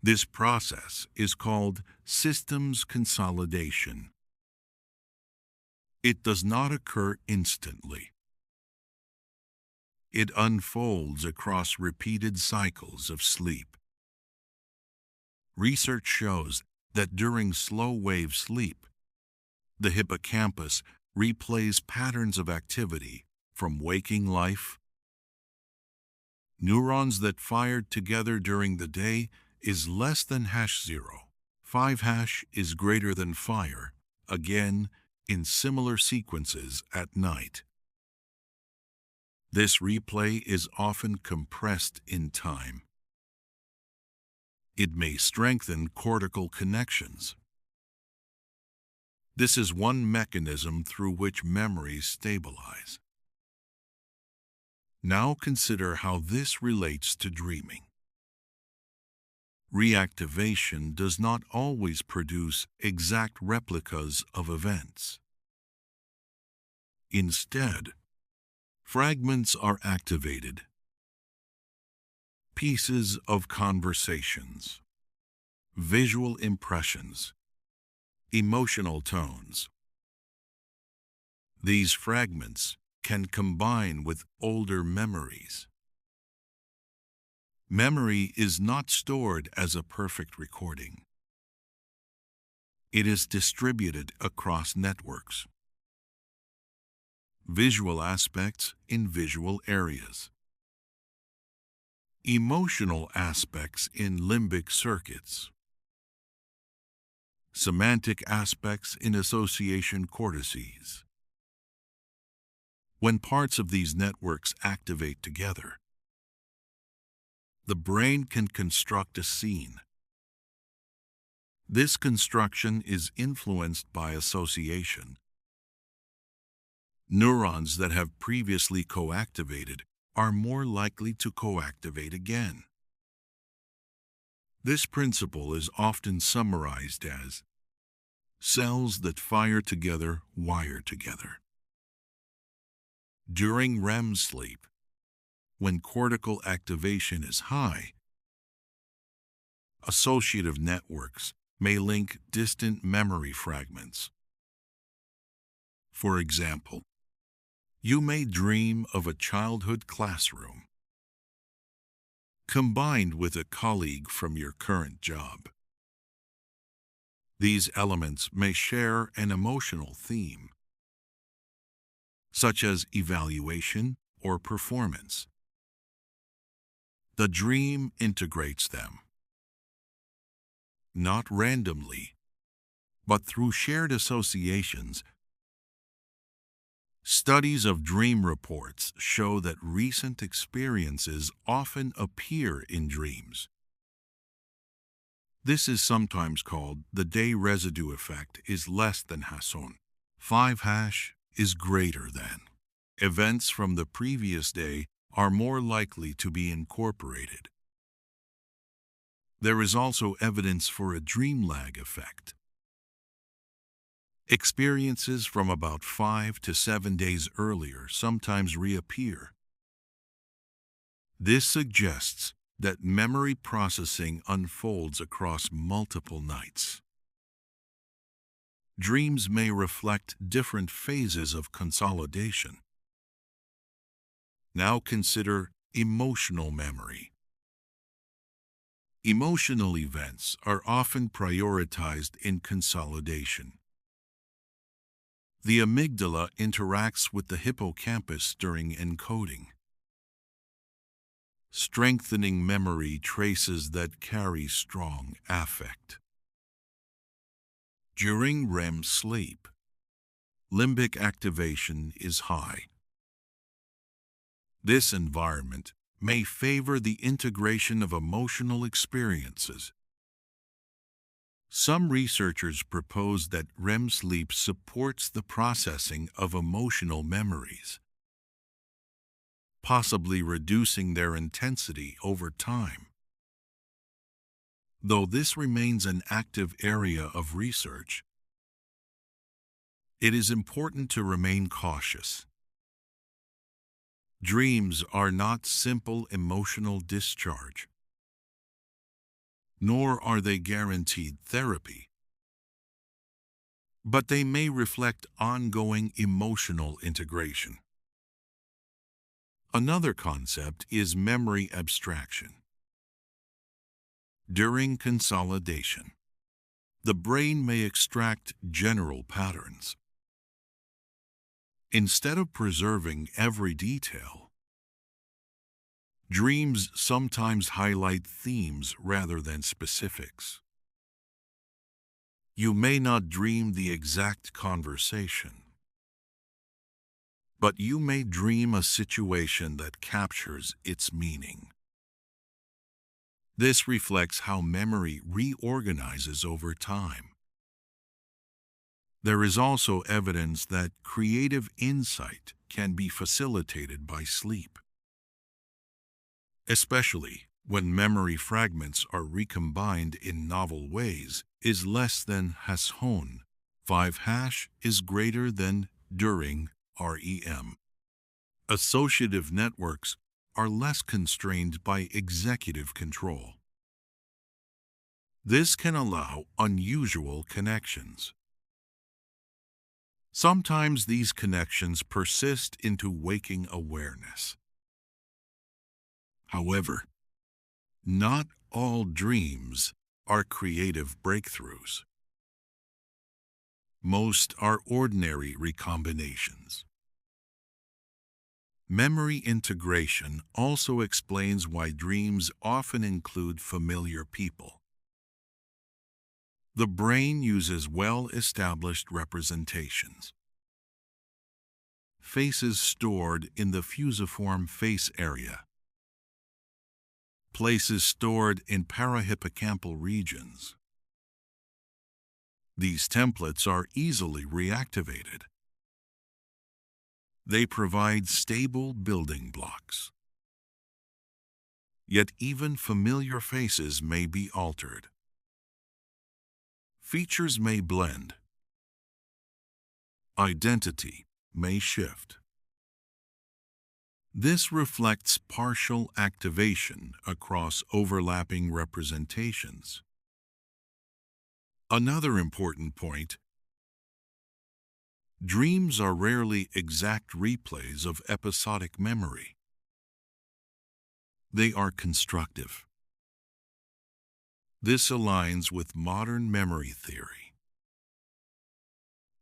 This process is called systems consolidation. It does not occur instantly. It unfolds across repeated cycles of sleep. Research shows that during slow-wave sleep, the hippocampus replays patterns of activity from waking life. Neurons that fired together during the day is less than #0. 5# is greater than fire, again in similar sequences at night. This replay is often compressed in time. It may strengthen cortical connections. This is one mechanism through which memories stabilize. Now consider how this relates to dreaming. Reactivation does not always produce exact replicas of events. Instead, fragments are activated. Pieces of conversations, visual impressions, emotional tones. These fragments can combine with older memories. Memory is not stored as a perfect recording. It is distributed across networks. Visual aspects in visual areas. Emotional aspects in limbic circuits. Semantic aspects in association cortices. When parts of these networks activate together, the brain can construct a scene. This construction is influenced by association. Neurons that have previously coactivated are more likely to coactivate again. This principle is often summarized as cells that fire together wire together. During REM sleep, when cortical activation is high, associative networks may link distant memory fragments. For example, you may dream of a childhood classroom combined with a colleague from your current job. These elements may share an emotional theme, such as evaluation or performance. The dream integrates them, not randomly, but through shared associations. Studies of dream reports show that recent experiences often appear in dreams. This is sometimes called the day residue effect is less than #. 5# is greater than. Events from the previous day are more likely to be incorporated. There is also evidence for a dream lag effect. Experiences from about 5 to 7 days earlier sometimes reappear. This suggests that memory processing unfolds across multiple nights. Dreams may reflect different phases of consolidation. Now consider emotional memory. Emotional events are often prioritized in consolidation. The amygdala interacts with the hippocampus during encoding, strengthening memory traces that carry strong affect. During REM sleep, limbic activation is high. This environment may favor the integration of emotional experiences. Some researchers propose that REM sleep supports the processing of emotional memories, possibly reducing their intensity over time. Though this remains an active area of research, it is important to remain cautious. Dreams are not simple emotional discharge, nor are they guaranteed therapy, but they may reflect ongoing emotional integration. Another concept is memory abstraction. During consolidation, the brain may extract general patterns. Instead of preserving every detail, dreams sometimes highlight themes rather than specifics. You may not dream the exact conversation, but you may dream a situation that captures its meaning. This reflects how memory reorganizes over time. There is also evidence that creative insight can be facilitated by sleep, especially when memory fragments are recombined in novel ways. Is less than #. 5# is greater than during REM. Associative networks are less constrained by executive control. This can allow unusual connections. Sometimes these connections persist into waking awareness. However, not all dreams are creative breakthroughs. Most are ordinary recombinations. Memory integration also explains why dreams often include familiar people. The brain uses well-established representations. Faces stored in the fusiform face area. Places stored in parahippocampal regions. These templates are easily reactivated. They provide stable building blocks. Yet even familiar faces may be altered. Features may blend. Identity may shift. This reflects partial activation across overlapping representations. Another important point: dreams are rarely exact replays of episodic memory. They are constructive. This aligns with modern memory theory,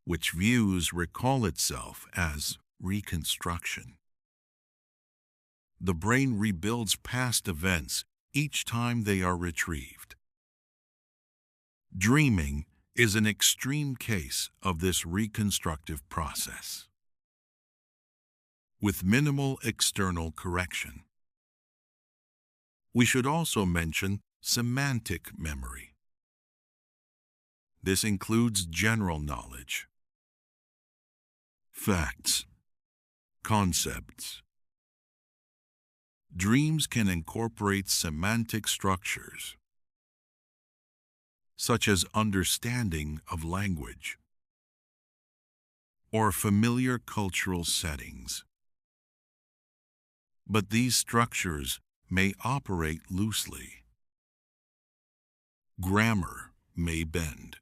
which views recall itself as reconstruction. The brain rebuilds past events each time they are retrieved. Dreaming is an extreme case of this reconstructive process, with minimal external correction. We should also mention semantic memory. This includes general knowledge, facts, concepts. Dreams can incorporate semantic structures, such as understanding of language or familiar cultural settings. But these structures may operate loosely. Grammar may bend.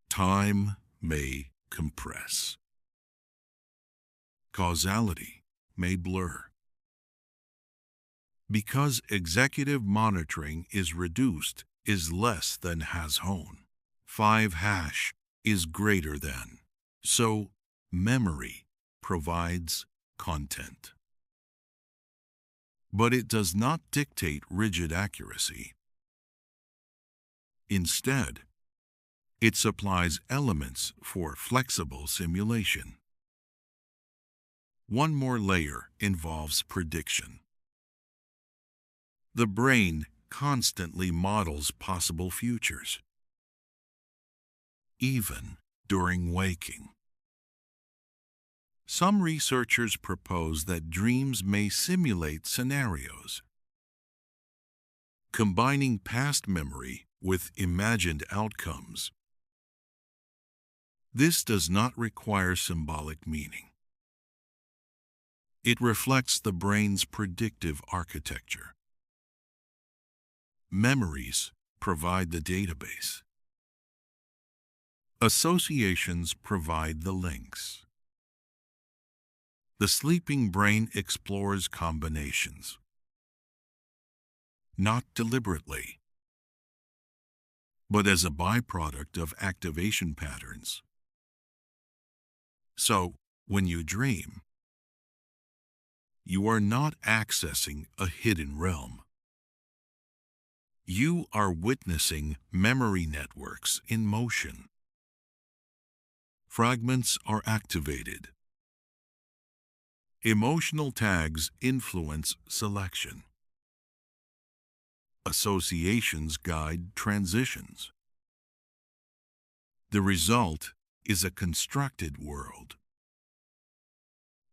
Time may compress. Causality may blur. Because executive monitoring is reduced is less than #. 5# is greater than. So, memory provides content. But it does not dictate rigid accuracy. Instead, it supplies elements for flexible simulation. One more layer involves prediction. The brain constantly models possible futures, even during waking. Some researchers propose that dreams may simulate scenarios, combining past memory with imagined outcomes. This does not require symbolic meaning. It reflects the brain's predictive architecture. Memories provide the database. Associations provide the links. The sleeping brain explores combinations, not deliberately, but as a byproduct of activation patterns. So, when you dream, you are not accessing a hidden realm. You are witnessing memory networks in motion. Fragments are activated. Emotional tags influence selection. Associations guide transitions. The result is a constructed world,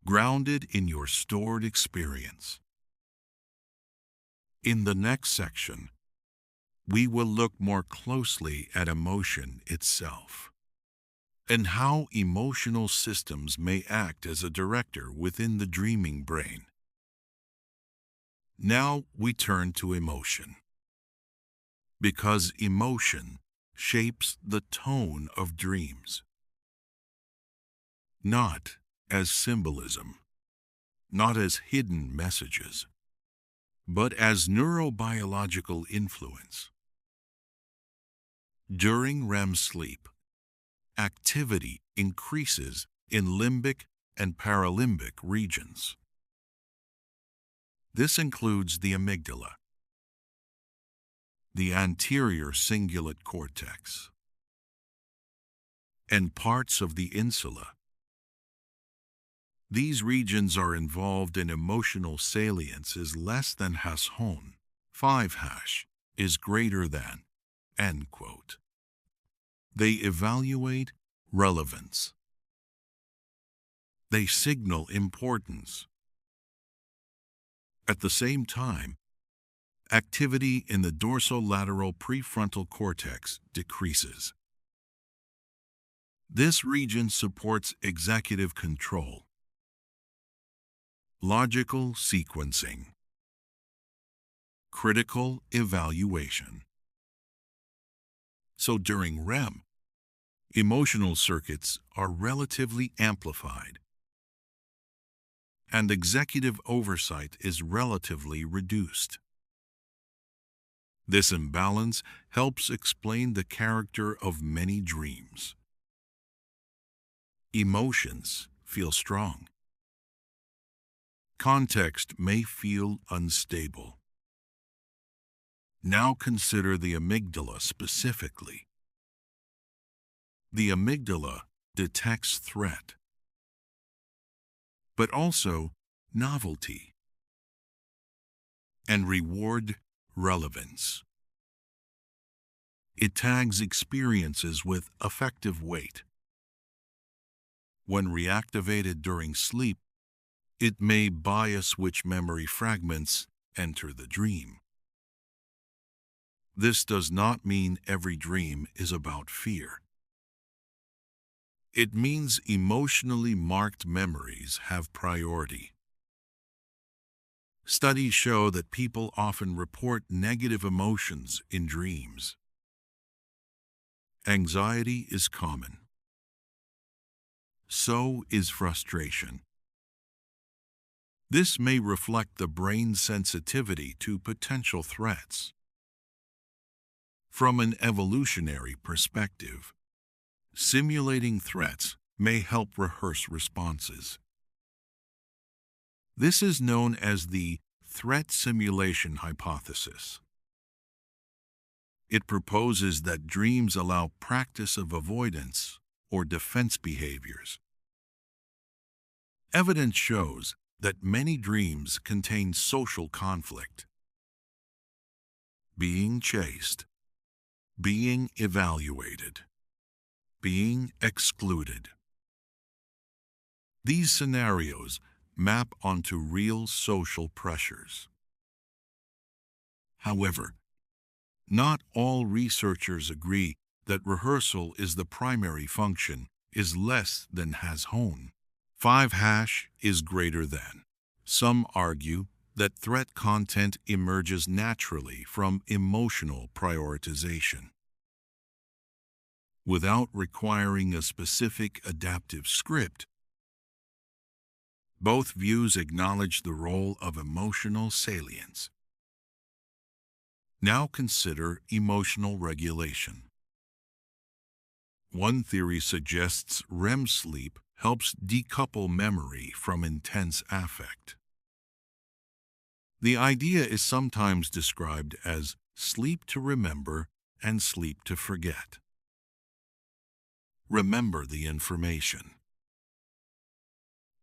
grounded in your stored experience. In the next section, we will look more closely at emotion itself and how emotional systems may act as a director within the dreaming brain. Now we turn to emotion, because emotion shapes the tone of dreams. Not as symbolism, not as hidden messages, but as neurobiological influence. During REM sleep, activity increases in limbic and paralimbic regions. This includes the amygdala, the anterior cingulate cortex, and parts of the insula. These regions are involved in emotional salience is less than #, 5# is greater than, end quote. They evaluate relevance. They signal importance. At the same time, activity in the dorsolateral prefrontal cortex decreases. This region supports executive control, logical sequencing, critical evaluation. So during REM, emotional circuits are relatively amplified, and executive oversight is relatively reduced. This imbalance helps explain the character of many dreams. Emotions feel strong. Context may feel unstable. Now consider the amygdala specifically. The amygdala detects threat, but also novelty and reward relevance. It tags experiences with affective weight. When reactivated during sleep, it may bias which memory fragments enter the dream. This does not mean every dream is about fear. It means emotionally marked memories have priority. Studies show that people often report negative emotions in dreams. Anxiety is common. So is frustration. This may reflect the brain's sensitivity to potential threats. From an evolutionary perspective, simulating threats may help rehearse responses. This is known as the threat simulation hypothesis. It proposes that dreams allow practice of avoidance or defense behaviors. Evidence shows that many dreams contain social conflict. being chased, being evaluated, being excluded. These scenarios map onto real social pressures. However, not all researchers agree that rehearsal is the primary function, is less than has honed. 5 is greater than. Some argue that threat content emerges naturally from emotional prioritization, without requiring a specific adaptive script. Both views acknowledge the role of emotional salience. Now consider emotional regulation. One theory suggests REM sleep helps decouple memory from intense affect. The idea is sometimes described as sleep to remember and sleep to forget. Remember the information.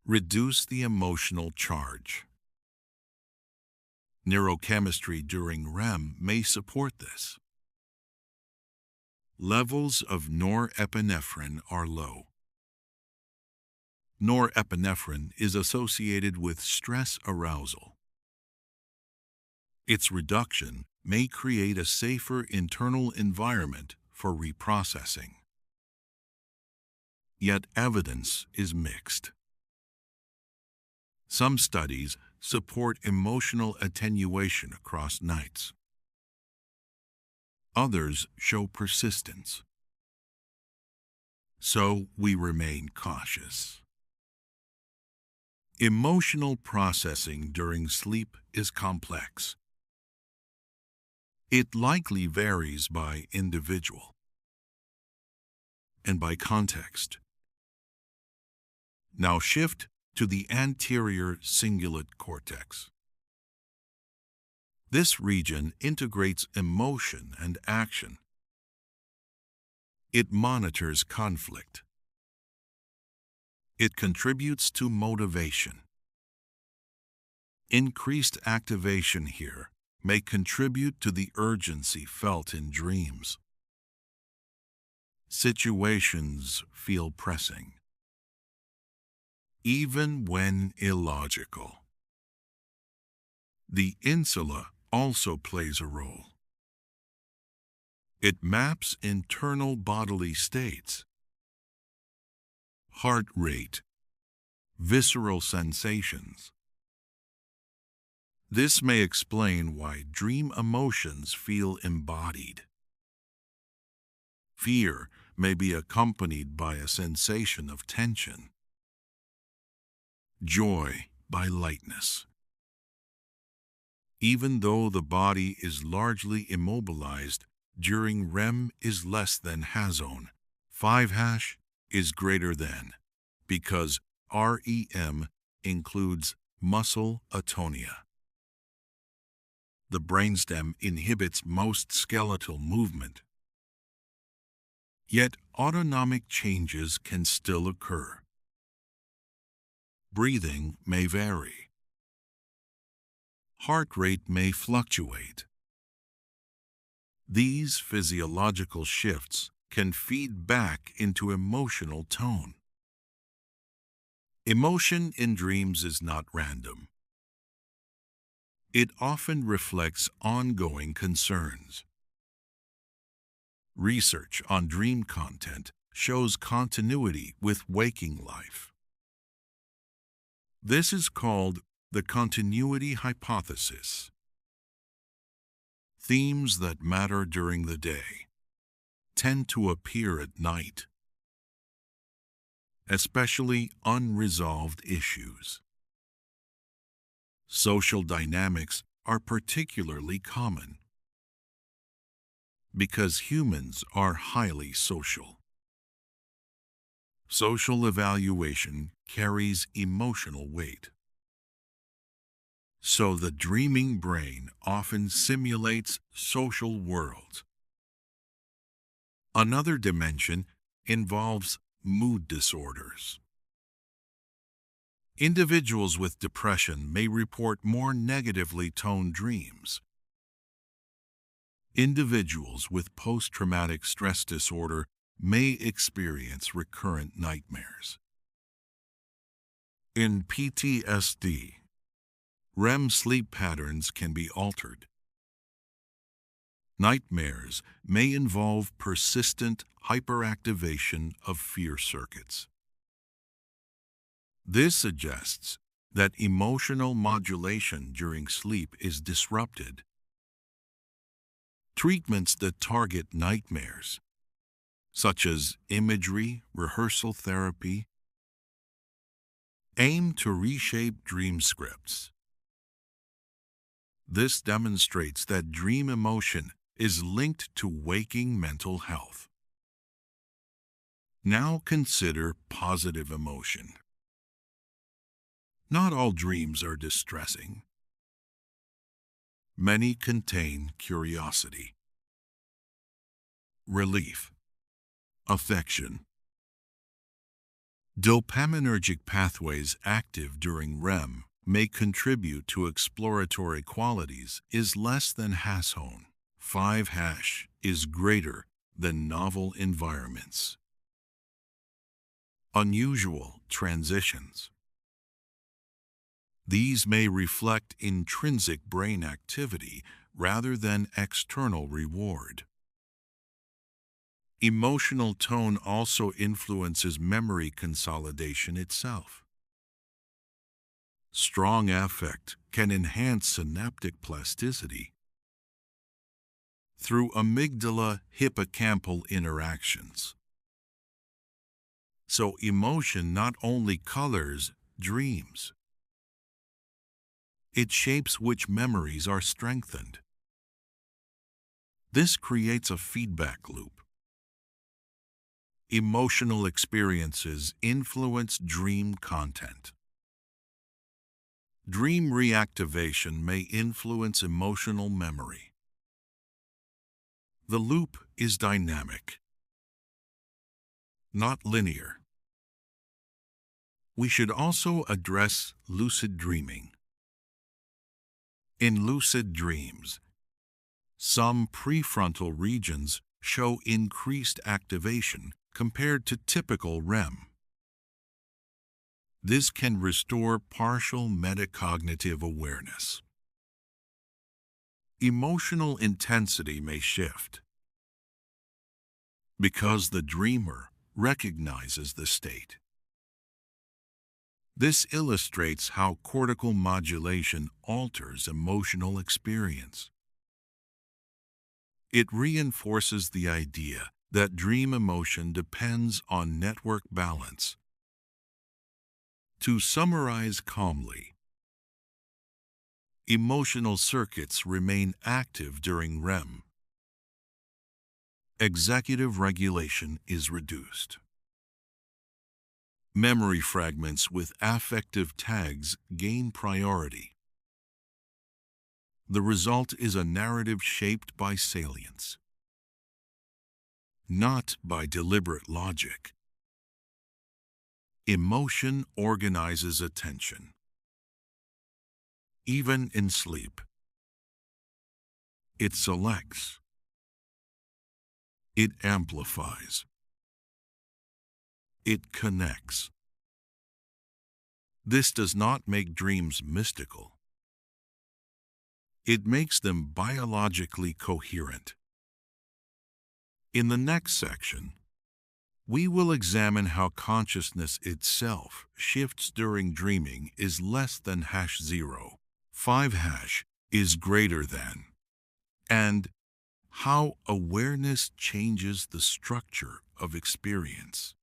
Reduce the emotional charge. Neurochemistry during REM may support this. Levels of norepinephrine are low. Norepinephrine is associated with stress arousal. Its reduction may create a safer internal environment for reprocessing. Yet evidence is mixed. Some studies support emotional attenuation across nights. Others show persistence. So we remain cautious. Emotional processing during sleep is complex. It likely varies by individual and by context. Now shift to the anterior cingulate cortex. This region integrates emotion and action. It monitors conflict. It contributes to motivation. Increased activation here may contribute to the urgency felt in dreams. Situations feel pressing, even when illogical. The insula also plays a role. It maps internal bodily states, heart rate, visceral sensations. This may explain why dream emotions feel embodied. Fear may be accompanied by a sensation of tension, joy by lightness. Even though the body is largely immobilized, during REM is less than hazone. 5 is greater than, because REM includes muscle atonia. The brainstem inhibits most skeletal movement. Yet autonomic changes can still occur. Breathing may vary. Heart rate may fluctuate. These physiological shifts can feed back into emotional tone. Emotion in dreams is not random. It often reflects ongoing concerns. Research on dream content shows continuity with waking life. This is called the continuity hypothesis. Themes that matter during the day tend to appear at night, especially unresolved issues. Social dynamics are particularly common because humans are highly social. Social evaluation carries emotional weight. So the dreaming brain often simulates social worlds. Another dimension involves mood disorders. Individuals with depression may report more negatively toned dreams. Individuals with post-traumatic stress disorder may experience recurrent nightmares. In PTSD, REM sleep patterns can be altered. Nightmares may involve persistent hyperactivation of fear circuits. This suggests that emotional modulation during sleep is disrupted. Treatments that target nightmares, such as imagery, rehearsal therapy, aim to reshape dream scripts. This demonstrates that dream emotion is linked to waking mental health. Now consider positive emotion. Not all dreams are distressing. Many contain curiosity, relief, affection. Dopaminergic pathways active during REM may contribute to exploratory qualities is less than #. 5# is greater than novel environments. Unusual transitions. These may reflect intrinsic brain activity rather than external reward. Emotional tone also influences memory consolidation itself. Strong affect can enhance synaptic plasticity through amygdala-hippocampal interactions. So emotion not only colors dreams, it shapes which memories are strengthened. This creates a feedback loop. Emotional experiences influence dream content. Dream reactivation may influence emotional memory. The loop is dynamic, not linear. We should also address lucid dreaming. In lucid dreams, some prefrontal regions show increased activation compared to typical REM. This can restore partial metacognitive awareness. Emotional intensity may shift because the dreamer recognizes the state. This illustrates how cortical modulation alters emotional experience. It reinforces the idea that dream emotion depends on network balance. To summarize calmly, emotional circuits remain active during REM. Executive regulation is reduced. Memory fragments with affective tags gain priority. The result is a narrative shaped by salience, not by deliberate logic. Emotion organizes attention. Even in sleep, it selects. It amplifies. It connects. This does not make dreams mystical. It makes them biologically coherent. In the next section, we will examine how consciousness itself shifts during dreaming is less than #0, 5# is greater than, and how awareness changes the structure of experience.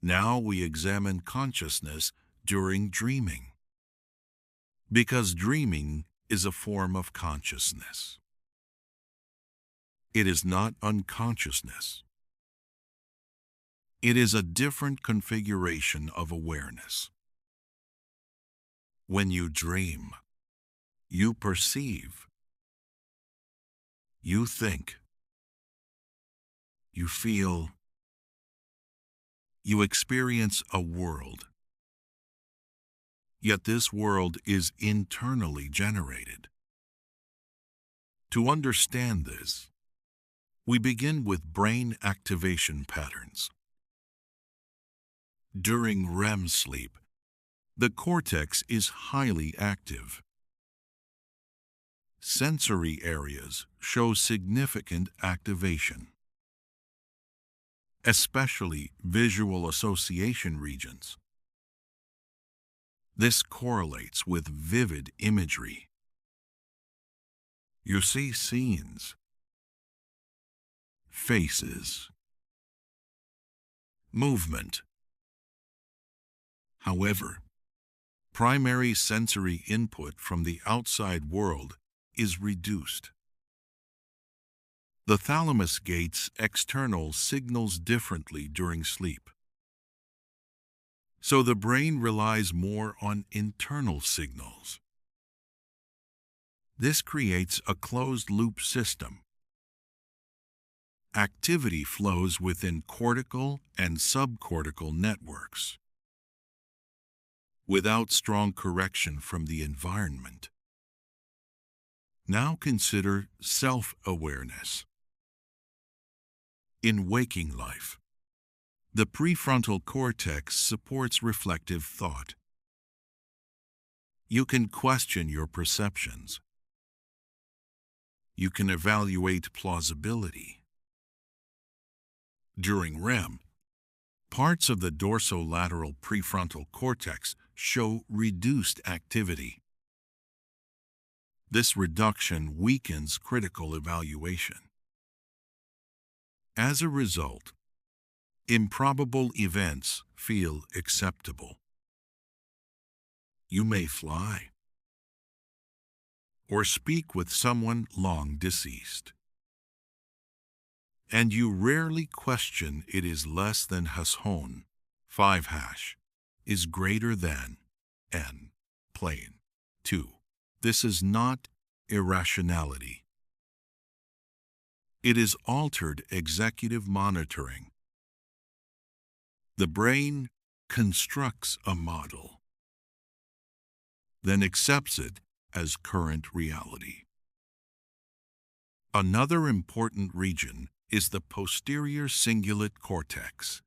Now we examine consciousness during dreaming, because dreaming is a form of consciousness. It is not unconsciousness. It is a different configuration of awareness. When you dream, you perceive, you think, you feel, you experience a world. Yet this world is internally generated. To understand this, we begin with brain activation patterns. During REM sleep, the cortex is highly active. Sensory areas show significant activation, especially visual association regions. This correlates with vivid imagery. You see scenes, faces, movement. However, primary sensory input from the outside world is reduced. The thalamus gates external signals differently during sleep. So the brain relies more on internal signals. This creates a closed-loop system. Activity flows within cortical and subcortical networks, without strong correction from the environment. Now consider self-awareness. In waking life, the prefrontal cortex supports reflective thought. You can question your perceptions. You can evaluate plausibility. During REM, parts of the dorsolateral prefrontal cortex show reduced activity. This reduction weakens critical evaluation. As a result, improbable events feel acceptable. You may fly or speak with someone long deceased. And you rarely question it is less than #, 5# is greater than n plane 2. This is not irrationality. It is altered executive monitoring. The brain constructs a model, then accepts it as current reality. Another important region is the posterior cingulate cortex.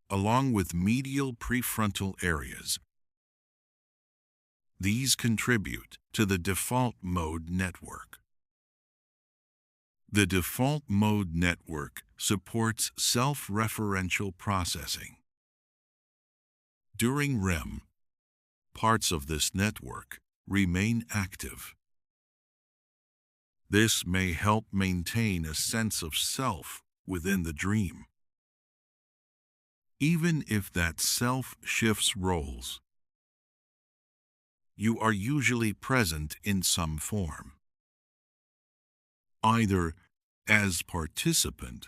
Along with medial prefrontal areas, these contribute to the default mode network. The default mode network supports self-referential processing. During REM, parts of this network remain active. This may help maintain a sense of self within the dream. Even if that self shifts roles, you are usually present in some form, either as participant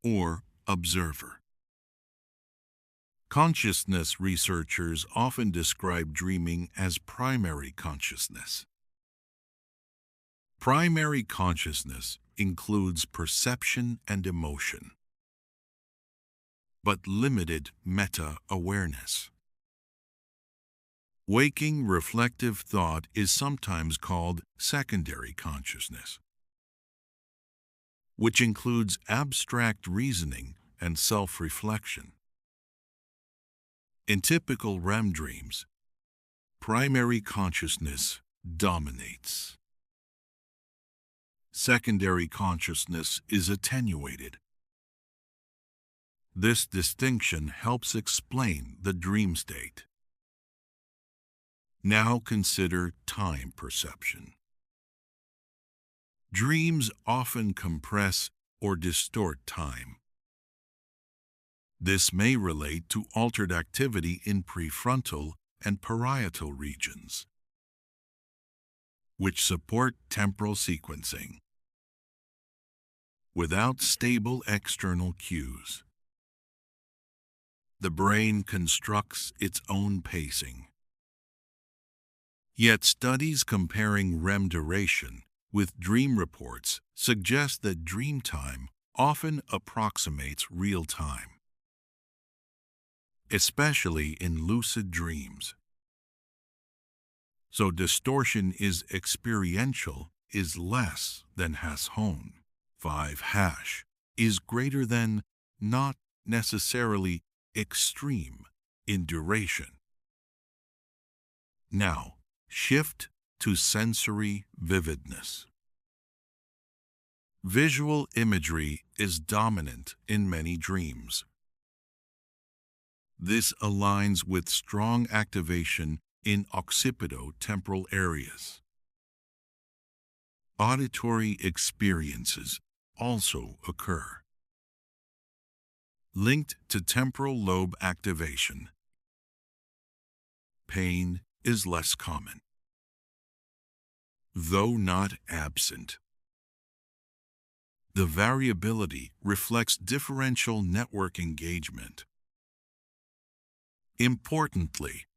or observer. Consciousness researchers often describe dreaming as primary consciousness. Primary consciousness includes perception and emotion, but limited meta-awareness. Waking reflective thought is sometimes called secondary consciousness, which includes abstract reasoning and self-reflection. In typical REM dreams, primary consciousness dominates. Secondary consciousness is attenuated. This distinction helps explain the dream state. Now consider time perception. Dreams often compress or distort time. This may relate to altered activity in prefrontal and parietal regions, which support temporal sequencing. Without stable external cues, the brain constructs its own pacing. Yet studies comparing REM duration with dream reports suggest that dream time often approximates real time, especially in lucid dreams. So distortion is experiential is less than has Hone. 5 hash is greater than, not necessarily extreme in duration. Now, shift to sensory vividness. Visual imagery is dominant in many dreams. This aligns with strong activation in occipito-temporal areas. Auditory experiences also occur, linked to temporal lobe activation. Pain is less common, though not absent. The variability reflects differential network engagement. Importantly,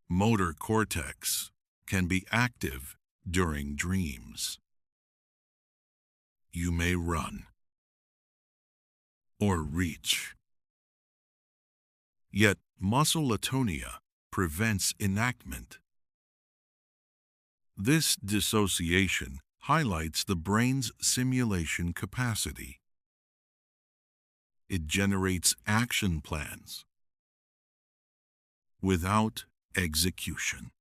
motor cortex can be active during dreams. You may run or reach. Yet muscle atonia prevents enactment. This dissociation highlights the brain's simulation capacity. It generates action plans without execution.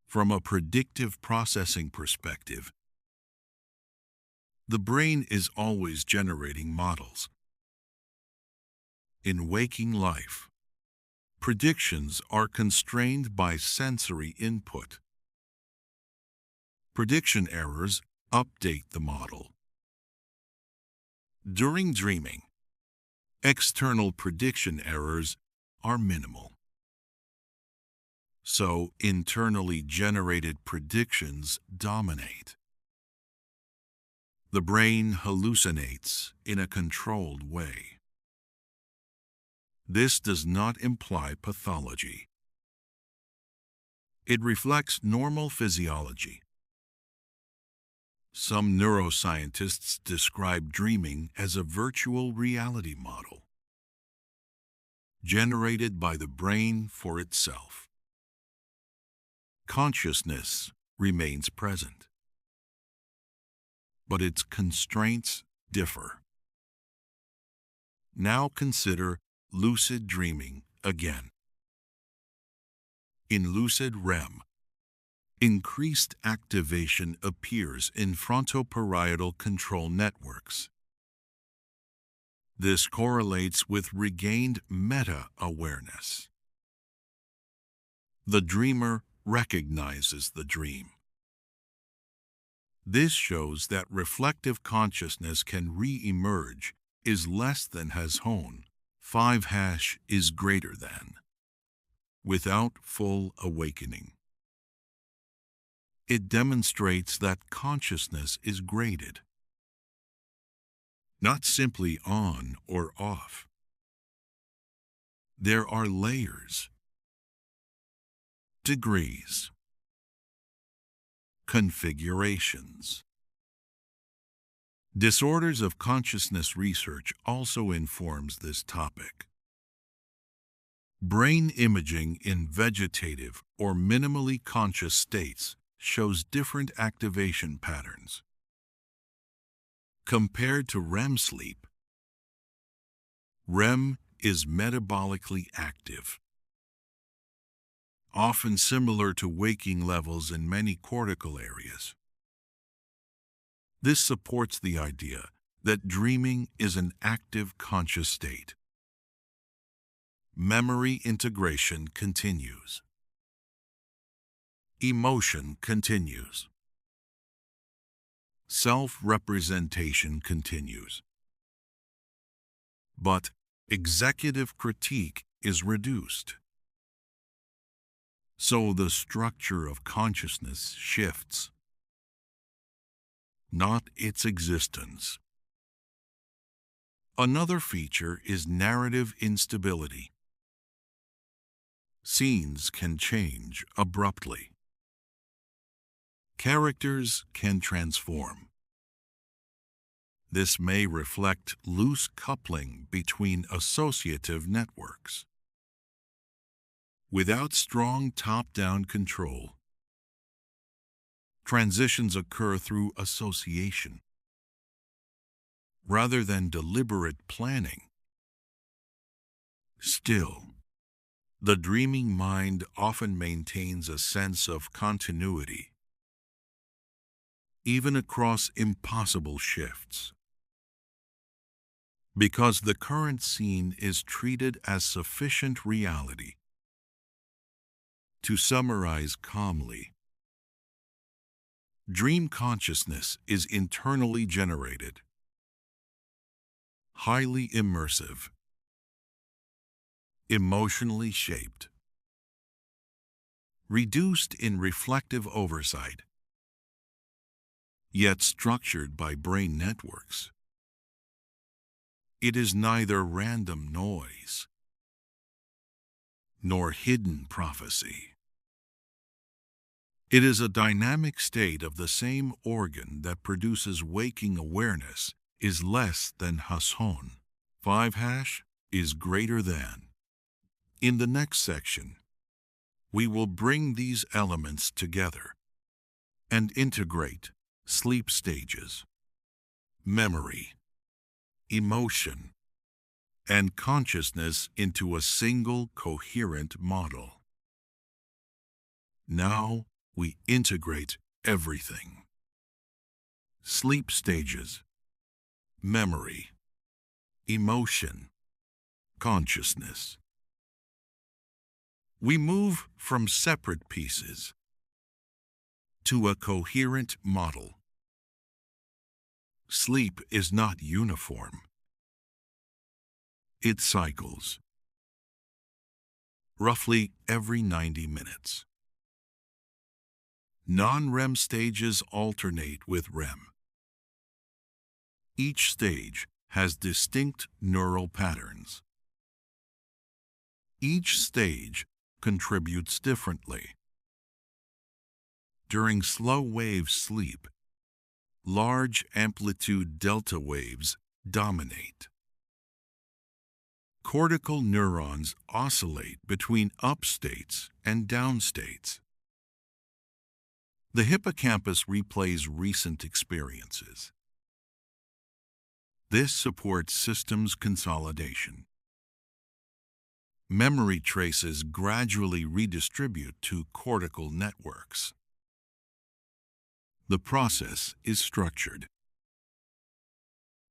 From a predictive processing perspective, the brain is always generating models. In waking life, predictions are constrained by sensory input. Prediction errors update the model. During dreaming, external prediction errors are minimal. So internally generated predictions dominate. The brain hallucinates in a controlled way. This does not imply pathology. It reflects normal physiology. Some neuroscientists describe dreaming as a virtual reality model, generated by the brain for itself. Consciousness remains present, but its constraints differ. Now consider lucid dreaming again. In lucid REM, increased activation appears in frontoparietal control networks. This correlates with regained meta-awareness. The dreamer recognizes the dream. This shows that reflective consciousness can re-emerge is less than has Hone. 5 hash is greater than, without full awakening. It demonstrates that consciousness is graded, not simply on or off. There are layers, degrees, configurations. Disorders of consciousness research also informs this topic. Brain imaging in vegetative or minimally conscious states shows different activation patterns. Compared to REM sleep, REM is metabolically active, often similar to waking levels in many cortical areas. This supports the idea that dreaming is an active conscious state. Memory integration continues. Emotion continues. Self-representation continues. But executive critique is reduced. So the structure of consciousness shifts, not its existence. Another feature is narrative instability. Scenes can change abruptly. Characters can transform. This may reflect loose coupling between associative networks. Without strong top-down control, transitions occur through association rather than deliberate planning. Still, the dreaming mind often maintains a sense of continuity, even across impossible shifts, because the current scene is treated as sufficient reality. To summarize calmly, dream consciousness is internally generated, highly immersive, emotionally shaped, reduced in reflective oversight, yet structured by brain networks. It is neither random noise nor hidden prophecy. It is a dynamic state of the same organ that produces waking awareness is less than Hasson. 5# is greater than. In the next section, we will bring these elements together and integrate sleep stages, memory, emotion, and consciousness into a single coherent model. Now we integrate everything: sleep stages, memory, emotion, consciousness. We move from separate pieces to a coherent model. Sleep is not uniform. It cycles, roughly every 90 minutes. Non-REM stages alternate with REM. Each stage has distinct neural patterns. Each stage contributes differently. During slow-wave sleep, large amplitude delta waves dominate. Cortical neurons oscillate between up states and down states. The hippocampus replays recent experiences. This supports systems consolidation. Memory traces gradually redistribute to cortical networks. The process is structured,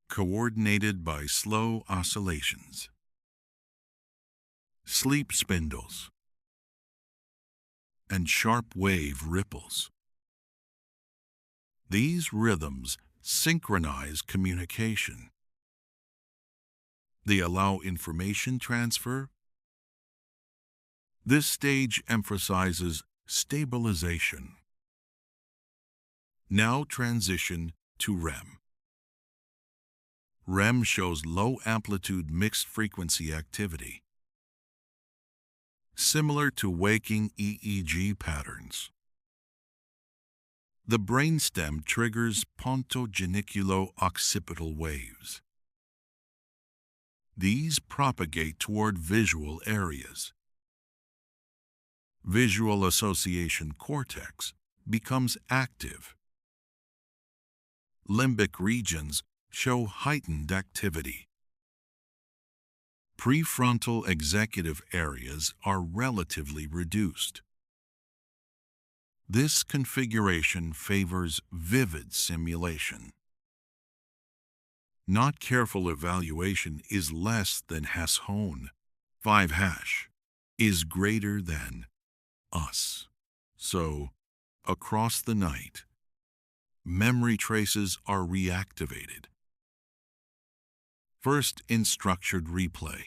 coordinated by slow oscillations. Sleep spindles and sharp wave ripples. These rhythms synchronize communication. They allow information transfer. This stage emphasizes stabilization. Now transition to REM. REM shows low-amplitude mixed-frequency activity, similar to waking EEG patterns. The brainstem triggers pontogeniculo-occipital waves. These propagate toward visual areas. Visual association cortex becomes active. Limbic regions show heightened activity. Prefrontal executive areas are relatively reduced. This configuration favors vivid simulation. Not careful evaluation is less than Hasson. 5# is greater than us. So, across the night, memory traces are reactivated. First in structured replay,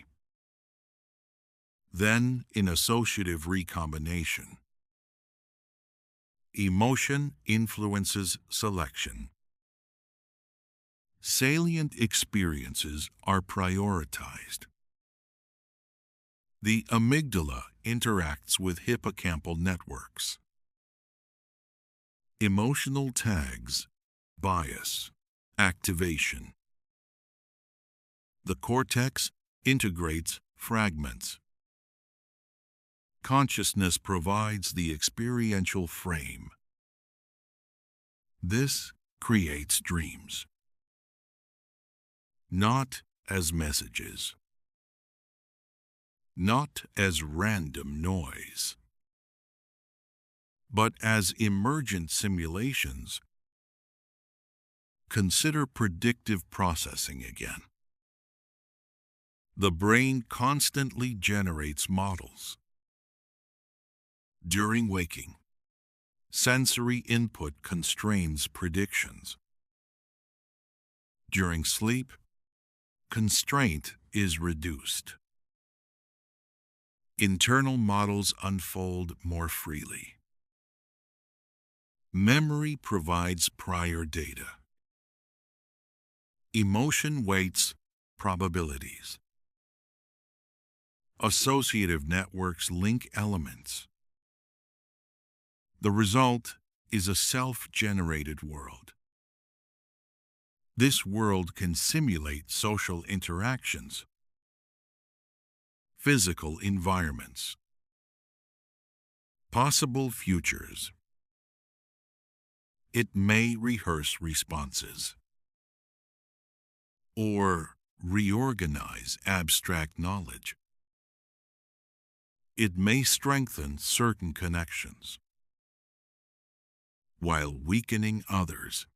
then in associative recombination. Emotion influences selection. Salient experiences are prioritized. The amygdala interacts with hippocampal networks. Emotional tags, bias, activation. The cortex integrates fragments. consciousness provides the experiential frame. This creates dreams, not as messages, not as random noise, but as emergent simulations. Consider predictive processing again. The brain constantly generates models. During waking, sensory input constrains predictions. During sleep, constraint is reduced. Internal models unfold more freely. Memory provides prior data. Emotion weights probabilities. Associative networks link elements. The result is a self-generated world. This world can simulate social interactions, physical environments, possible futures. It may rehearse responses or reorganize abstract knowledge. It may strengthen certain connections while weakening others.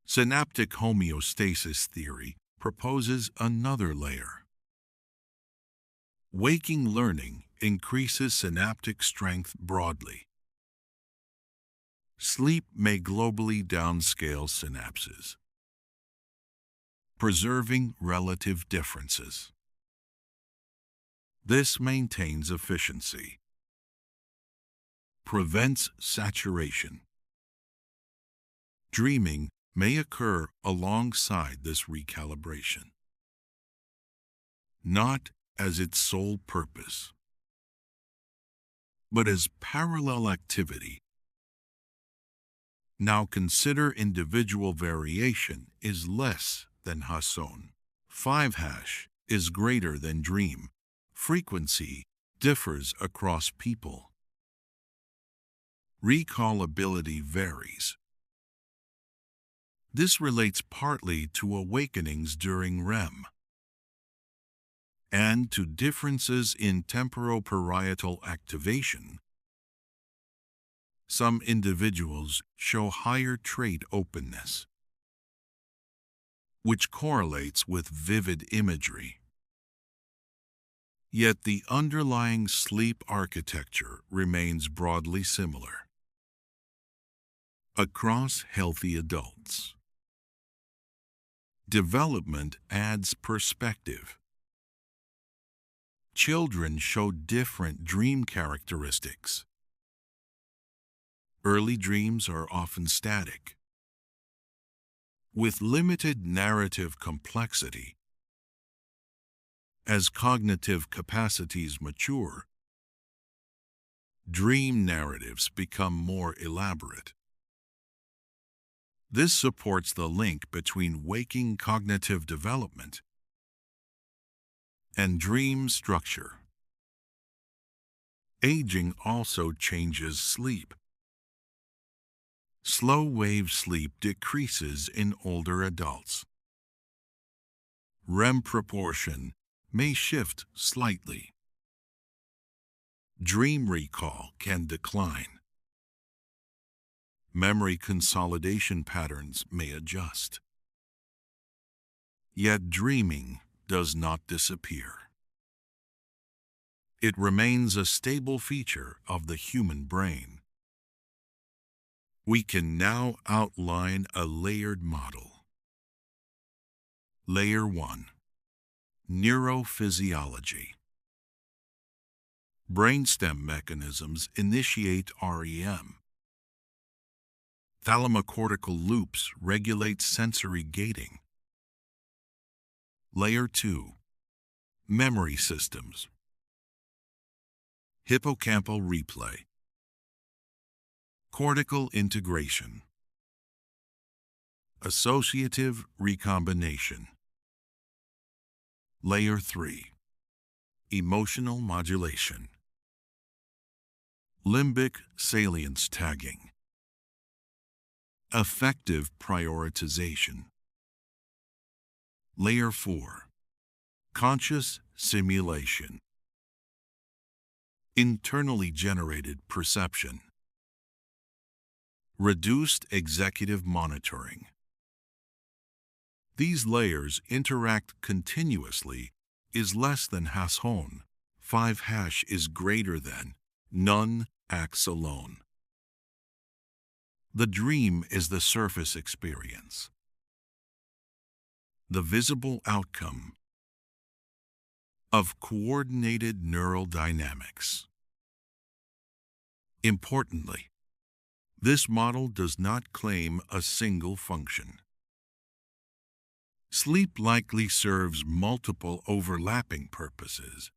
Synaptic homeostasis theory proposes another layer. Waking learning increases synaptic strength broadly. Sleep may globally downscale synapses, preserving relative differences. This maintains efficiency, prevents saturation. Dreaming may occur alongside this recalibration, not as its sole purpose, but as parallel activity. Now consider individual variation is less than Hasson. 5 is greater than dream. Frequency differs across people. Recallability varies. This relates partly to awakenings during REM and to differences in temporoparietal activation. Some individuals show higher trait openness, which correlates with vivid imagery. Yet the underlying sleep architecture remains broadly similar across healthy adults. Development adds perspective. Children show different dream characteristics. Early dreams are often static, with limited narrative complexity. As cognitive capacities mature, dream narratives become more elaborate. This supports the link between waking cognitive development and dream structure. Aging also changes sleep. Slow-wave sleep decreases in older adults. REM proportion may shift slightly. Dream recall can decline. Memory consolidation patterns may adjust. Yet dreaming does not disappear. It remains a stable feature of the human brain. We can now outline a layered model. Layer 1. Neurophysiology. Brainstem mechanisms initiate REM. Thalamocortical loops regulate sensory gating. Layer 2. Memory systems. Hippocampal replay. Cortical integration. Associative recombination. Layer 3. emotional modulation, limbic salience tagging, affective prioritization. Layer 4. Conscious simulation, internally generated perception, reduced executive monitoring. These layers interact continuously is less than has hone, 5 hash is greater than, none acts alone. The dream is the surface experience. The visible outcome of coordinated neural dynamics. Importantly, this model does not claim a single function. Sleep likely serves multiple overlapping purposes.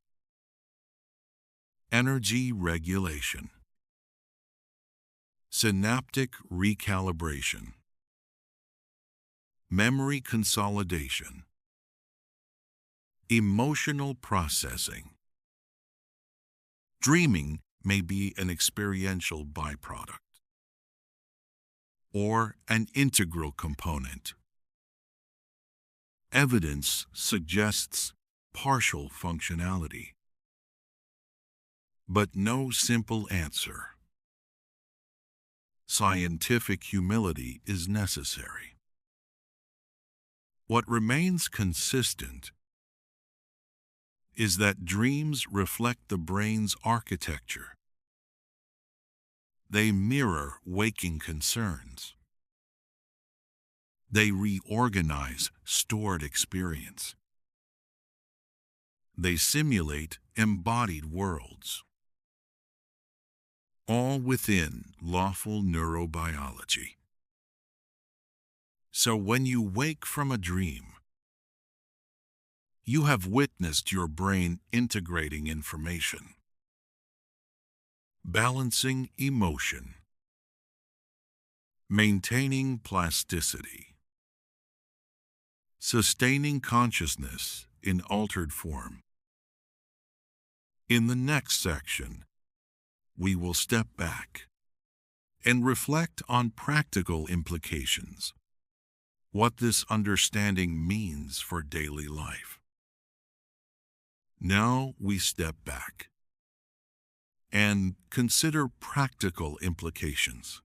Energy regulation, synaptic recalibration, memory consolidation, emotional processing. Dreaming may be an experiential byproduct or an integral component. Evidence suggests partial functionality, but no simple answer. Scientific humility is necessary. What remains consistent is that dreams reflect the brain's architecture. They mirror waking concerns. They reorganize stored experience. They simulate embodied worlds, all within lawful neurobiology. So when you wake from a dream, you have witnessed your brain integrating information, balancing emotion, maintaining plasticity, sustaining consciousness in altered form. In the next section, we will step back and reflect on practical implications, what this understanding means for daily life. Now we step back and consider practical implications.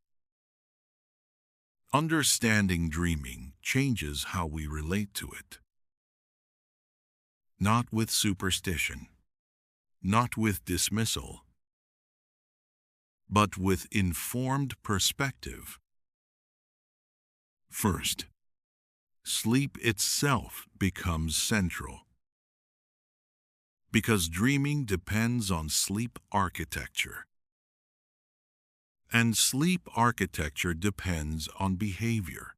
Understanding dreaming changes how we relate to it. Not with superstition, not with dismissal, but with informed perspective. First, sleep itself becomes central, because dreaming depends on sleep architecture, and sleep architecture depends on behavior.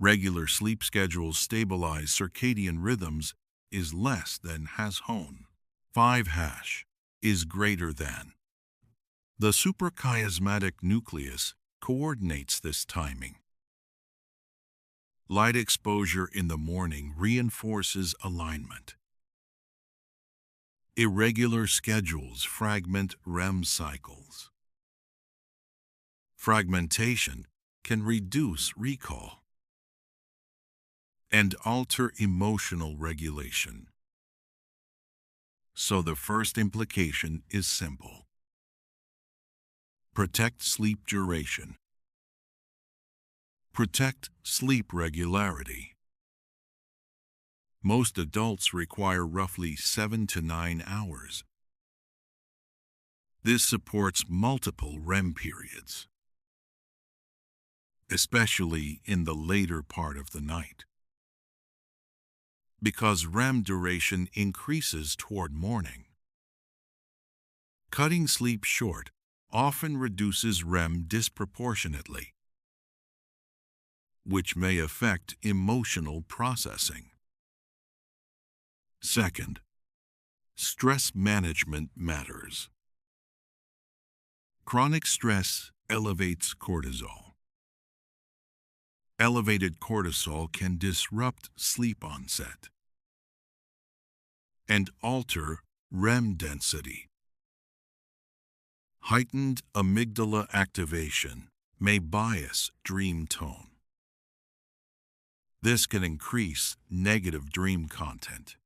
Regular sleep schedules stabilize circadian rhythms is less than has hone. 5 hash is greater than. The suprachiasmatic nucleus coordinates this timing. Light exposure in the morning reinforces alignment. Irregular schedules fragment REM cycles. Fragmentation can reduce recall and alter emotional regulation. So the first implication is simple. Protect sleep duration. Protect sleep regularity. Most adults require roughly 7 to 9 hours. This supports multiple REM periods, especially in the later part of the night, because REM duration increases toward morning. Cutting sleep short often reduces REM disproportionately, which may affect emotional processing. Second, stress management matters. Chronic stress elevates cortisol. Elevated cortisol can disrupt sleep onset. and alter REM density. Heightened amygdala activation may bias dream tone. This can increase negative dream content.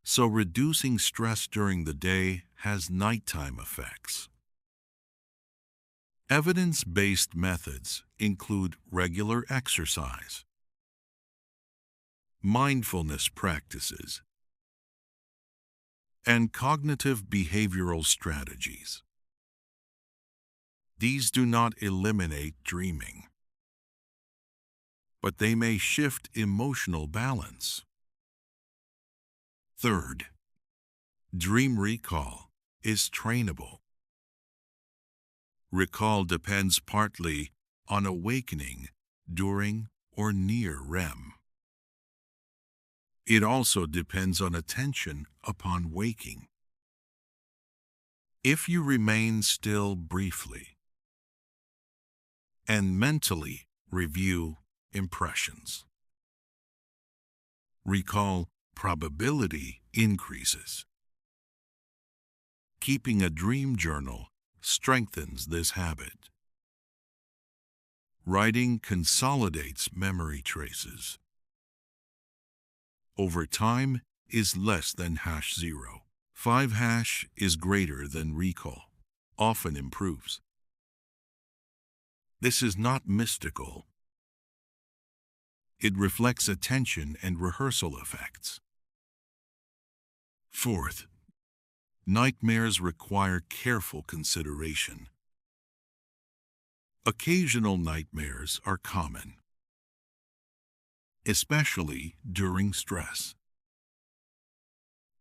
So reducing stress during the day has nighttime effects. Evidence-based methods include regular exercise, mindfulness practices, and cognitive behavioral strategies. These do not eliminate dreaming, but they may shift emotional balance. Third, dream recall is trainable. Recall depends partly on awakening during or near REM. It also depends on attention upon waking. If you remain still briefly and mentally review impressions, recall probability increases. Keeping a dream journal strengthens this habit. Writing consolidates memory traces. Over time is less than #0. 5# is greater than recall, often improves. This is not mystical. It reflects attention and rehearsal effects. Fourth, nightmares require careful consideration. Occasional nightmares are common, especially during stress.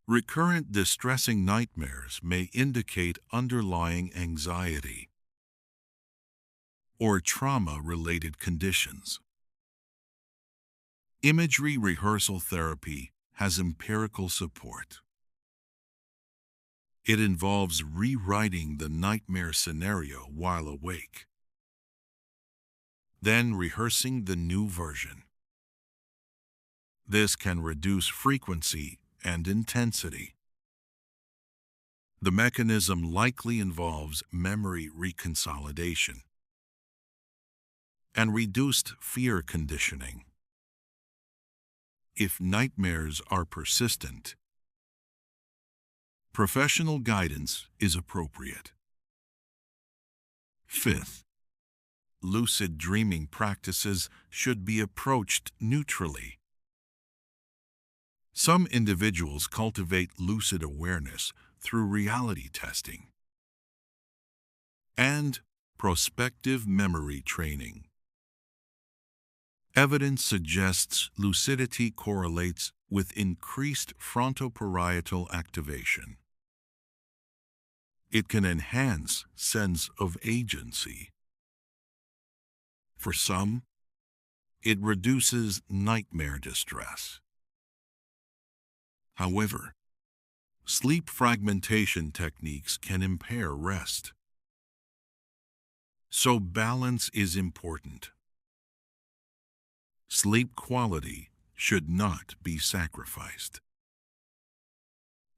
Recurrent distressing nightmares may indicate underlying anxiety or trauma-related conditions. Imagery rehearsal therapy has empirical support. It involves rewriting the nightmare scenario while awake, then rehearsing the new version. This can reduce frequency and intensity. The mechanism likely involves memory reconsolidation and reduced fear conditioning. If nightmares are persistent, professional guidance is appropriate. Fifth, lucid dreaming practices should be approached neutrally. Some individuals cultivate lucid awareness through reality testing and prospective memory training. Evidence suggests lucidity correlates with increased frontoparietal activation. It can enhance sense of agency. For some, it reduces nightmare distress. However, sleep fragmentation techniques can impair rest. So balance is important. Sleep quality should not be sacrificed.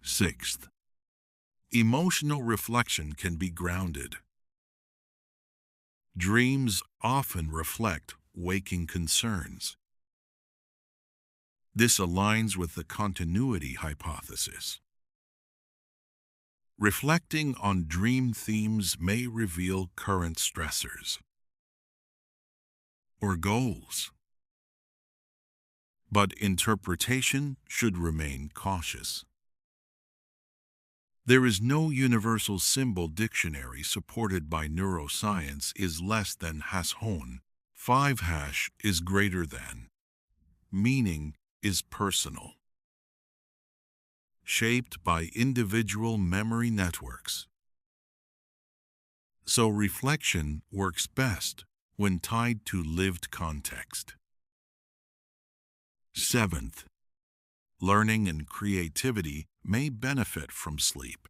Sixth, emotional reflection can be grounded. Dreams often reflect waking concerns. This aligns with the continuity hypothesis. Reflecting on dream themes may reveal current stressors or goals, but interpretation should remain cautious. There is no universal symbol dictionary supported by neuroscience is less than #. 5# is greater than. Meaning is personal, shaped by individual memory networks. So reflection works best when tied to lived context. Seventh, learning and creativity may benefit from sleep.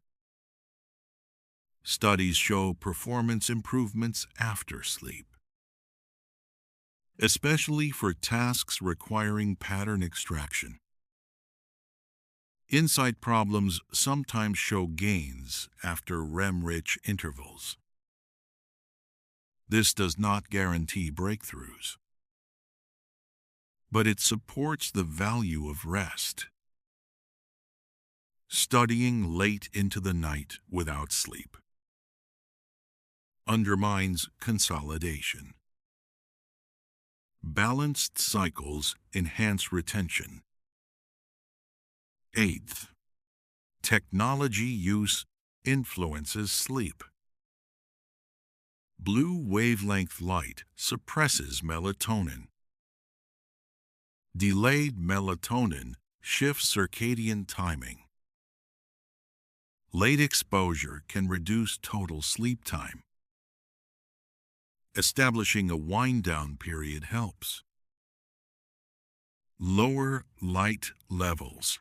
Studies show performance improvements after sleep, especially for tasks requiring pattern extraction. Insight problems sometimes show gains after REM-rich intervals. This does not guarantee breakthroughs, but it supports the value of rest. Studying late into the night without sleep undermines consolidation. Balanced cycles enhance retention. Eighth, technology use influences sleep. Blue wavelength light suppresses melatonin. Delayed melatonin shifts circadian timing. Late exposure can reduce total sleep time. Establishing a wind-down period helps. Lower light levels.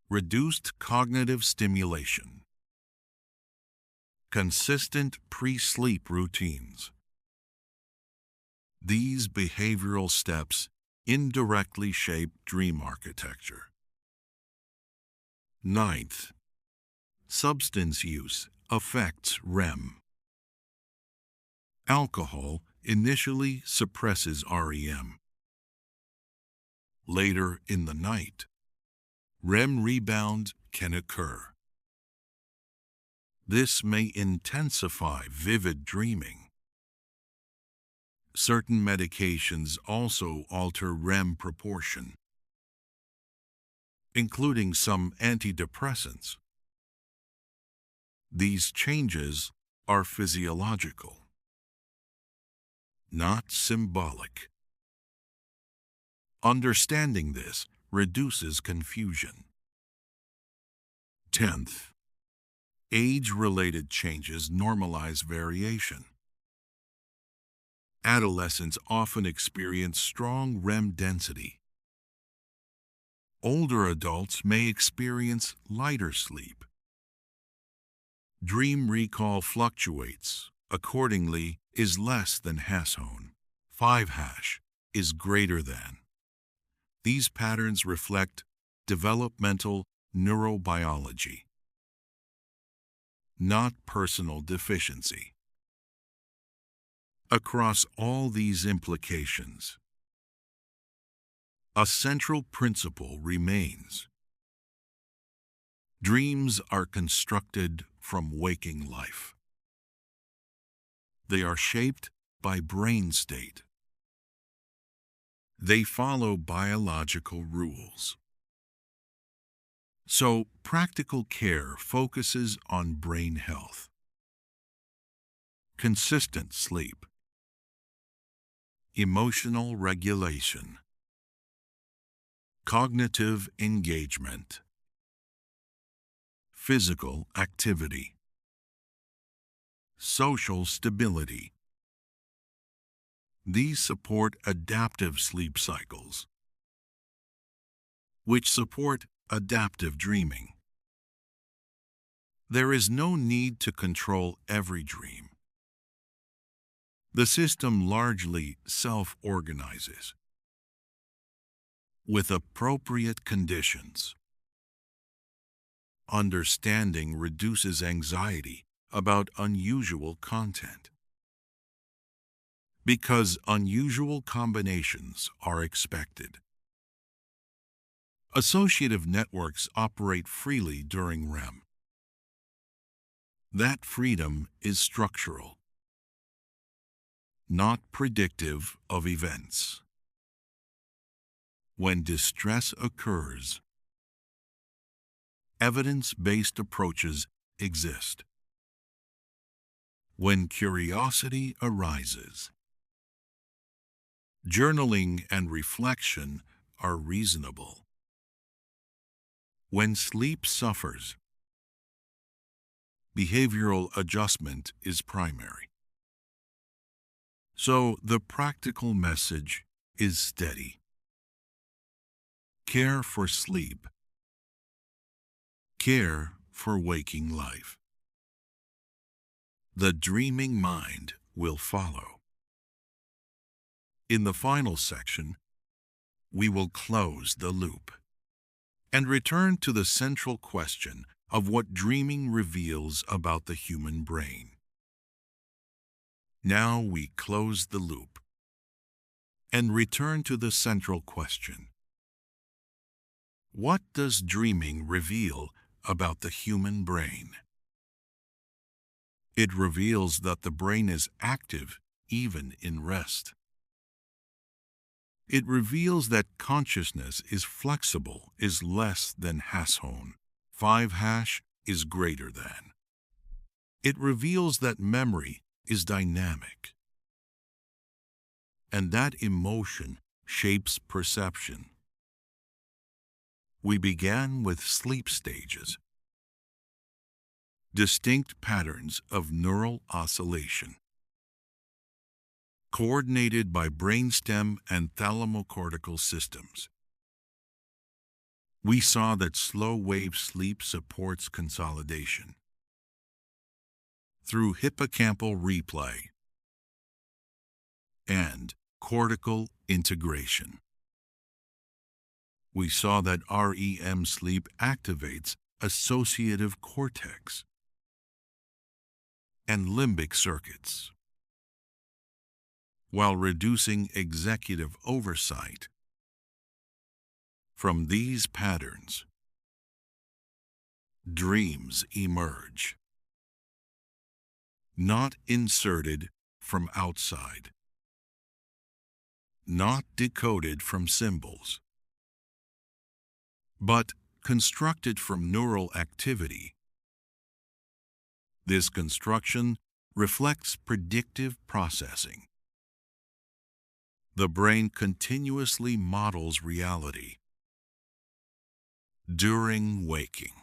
Reduced cognitive stimulation. Consistent pre-sleep routines. These behavioral steps indirectly shape dream architecture. Ninth, substance use affects REM. Alcohol initially suppresses REM. Later in the night, REM rebound can occur. This may intensify vivid dreaming. Certain medications also alter REM proportion, including some antidepressants. These changes are physiological, not symbolic. Understanding this reduces confusion. 10th, age-related changes normalize variation. Adolescents often experience strong REM density. Older adults may experience lighter sleep. Dream recall fluctuates, accordingly, is less than #. 5# is greater than. These patterns reflect developmental neurobiology, not personal deficiency. Across all these implications, a central principle remains. Dreams are constructed from waking life. They are shaped by brain state. They follow biological rules. So, practical care focuses on brain health, consistent sleep, emotional regulation, cognitive engagement, physical activity, social stability. These support adaptive sleep cycles, which support adaptive dreaming. There is no need to control every dream. The system largely self-organizes. With appropriate conditions, understanding reduces anxiety about unusual content, because unusual combinations are expected. Associative networks operate freely during REM. That freedom is structural, not predictive of events. When distress occurs, evidence-based approaches exist. When curiosity arises, journaling and reflection are reasonable. When sleep suffers, behavioral adjustment is primary. So the practical message is steady. Care for sleep. Care for waking life. The dreaming mind will follow. In the final section, we will close the loop. and return to the central question of what dreaming reveals about the human brain. Now we close the loop and return to the central question. What does dreaming reveal about the human brain? It reveals that the brain is active even in rest. It reveals that consciousness is flexible, is less than #, 5# is greater than. It reveals that memory is dynamic, and that emotion shapes perception. We began with sleep stages, distinct patterns of neural oscillation, coordinated by brainstem and thalamocortical systems. We saw that slow-wave sleep supports consolidation through hippocampal replay and cortical integration. We saw that REM sleep activates associative cortex and limbic circuits, while reducing executive oversight. From these patterns, dreams emerge, not inserted from outside, not decoded from symbols, but constructed from neural activity. This construction reflects predictive processing. The brain continuously models reality. During waking,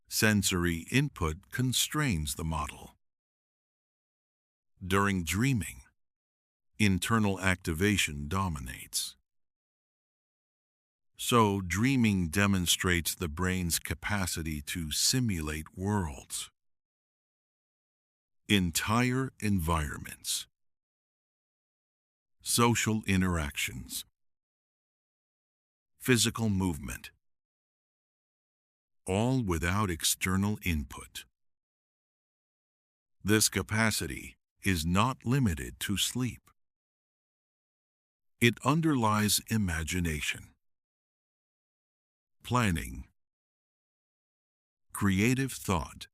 sensory input constrains the model. During dreaming, internal activation dominates. So, dreaming demonstrates the brain's capacity to simulate worlds, entire environments, social interactions, physical movement, all without external input. This capacity is not limited to sleep. It underlies imagination, planning, creative thought.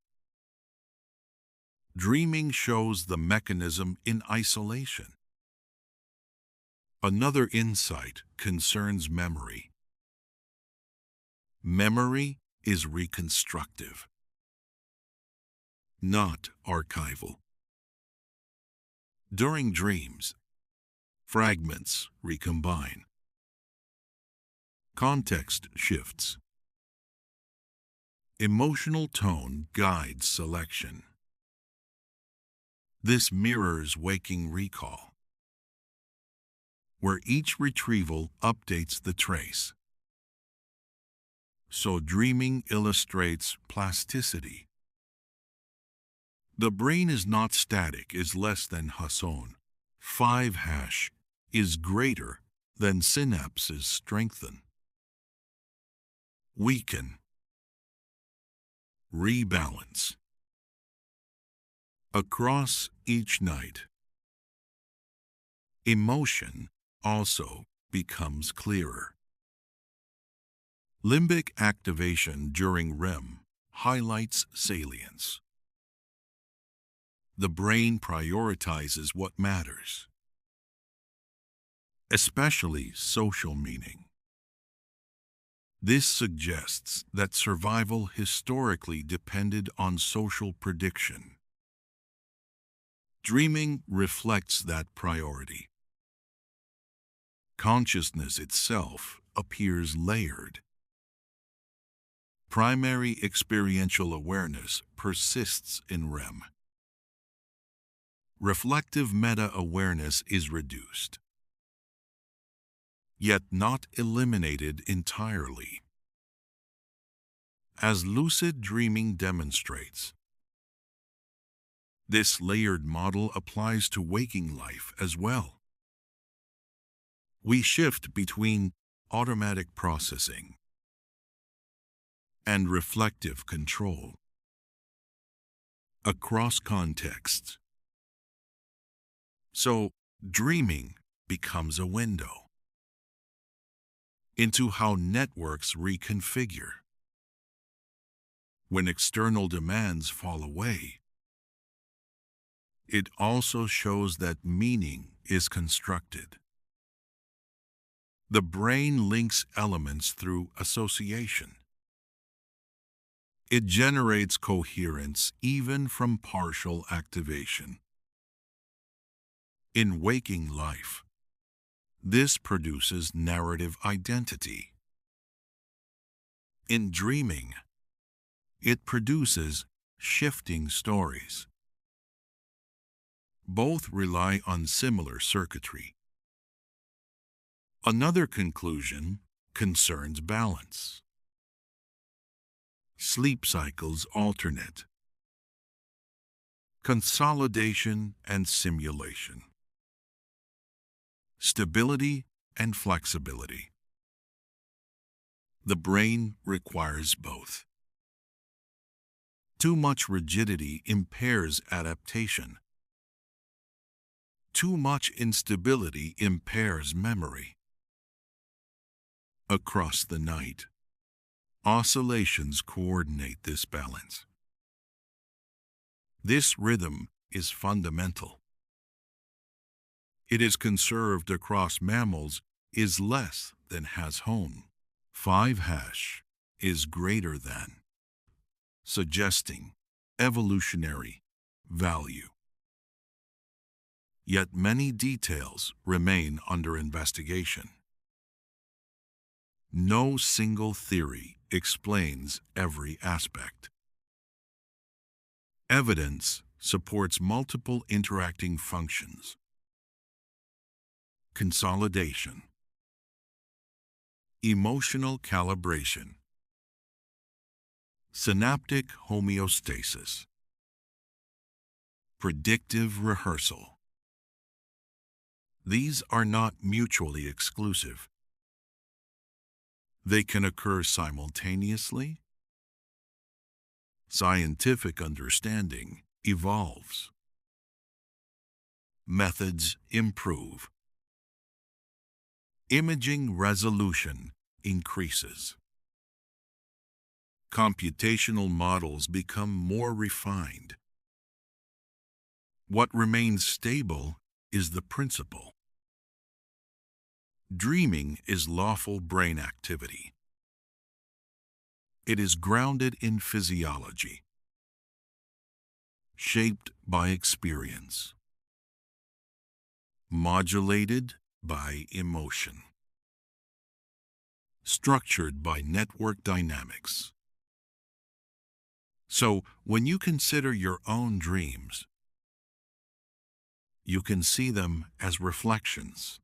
Dreaming shows the mechanism in isolation. Another insight concerns memory. Memory is reconstructive, not archival. During dreams, fragments recombine. Context shifts. Emotional tone guides selection. This mirrors waking recall, where each retrieval updates the trace. So dreaming illustrates plasticity. The brain is not static, is less than #, 5# is greater than synapses strengthen, weaken, rebalance. Across each night, emotion also becomes clearer. Limbic activation during REM highlights salience. The brain prioritizes what matters, especially social meaning. This suggests that survival historically depended on social prediction. Dreaming reflects that priority. Consciousness itself appears layered. Primary experiential awareness persists in REM. Reflective meta-awareness is reduced, yet not eliminated entirely. As lucid dreaming demonstrates, this layered model applies to waking life as well. We shift between automatic processing and reflective control. Across contexts. So, dreaming becomes a window into how networks reconfigure. When external demands fall away, it also shows that meaning is constructed. The brain links elements through association. It generates coherence even from partial activation. In waking life, this produces narrative identity. In dreaming, it produces shifting stories. Both rely on similar circuitry. Another conclusion concerns balance. Sleep cycles alternate. Consolidation and simulation. Stability and flexibility. The brain requires both. Too much rigidity impairs adaptation. Too much instability impairs memory. Across the night, oscillations coordinate this balance. This rhythm is fundamental. It is conserved across mammals is less than has home. 5# is greater than, suggesting evolutionary value. Yet many details remain under investigation. No single theory explains every aspect. Evidence supports multiple interacting functions. Consolidation. Emotional calibration. Synaptic homeostasis. Predictive rehearsal. These are not mutually exclusive. They can occur simultaneously. Scientific understanding evolves. Methods improve. Imaging resolution increases. Computational models become more refined. What remains stable is the principle. Dreaming is lawful brain activity. It is grounded in physiology, shaped by experience, modulated by emotion, structured by network dynamics. So, when you consider your own dreams, you can see them as reflections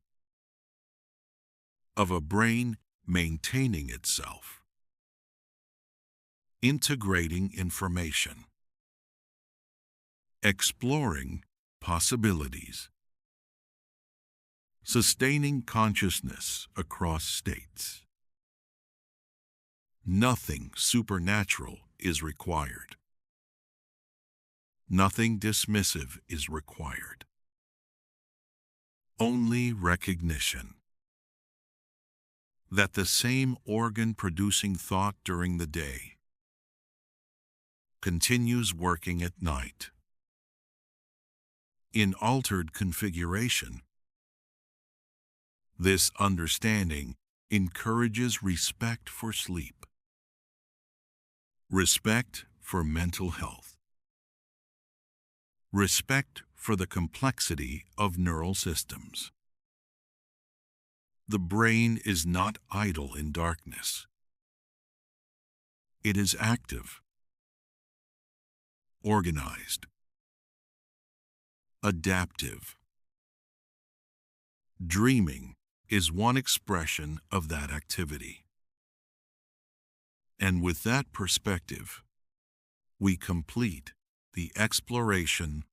of a brain maintaining itself, integrating information, exploring possibilities, sustaining consciousness across states. Nothing supernatural is required. Nothing dismissive is required. Only recognition that the same organ producing thought during the day continues working at night. In altered configuration, this understanding encourages respect for sleep, respect for mental health, respect for the complexity of neural systems. The brain is not idle in darkness. It is active, organized, adaptive. Dreaming is one expression of that activity. And with that perspective, we complete the exploration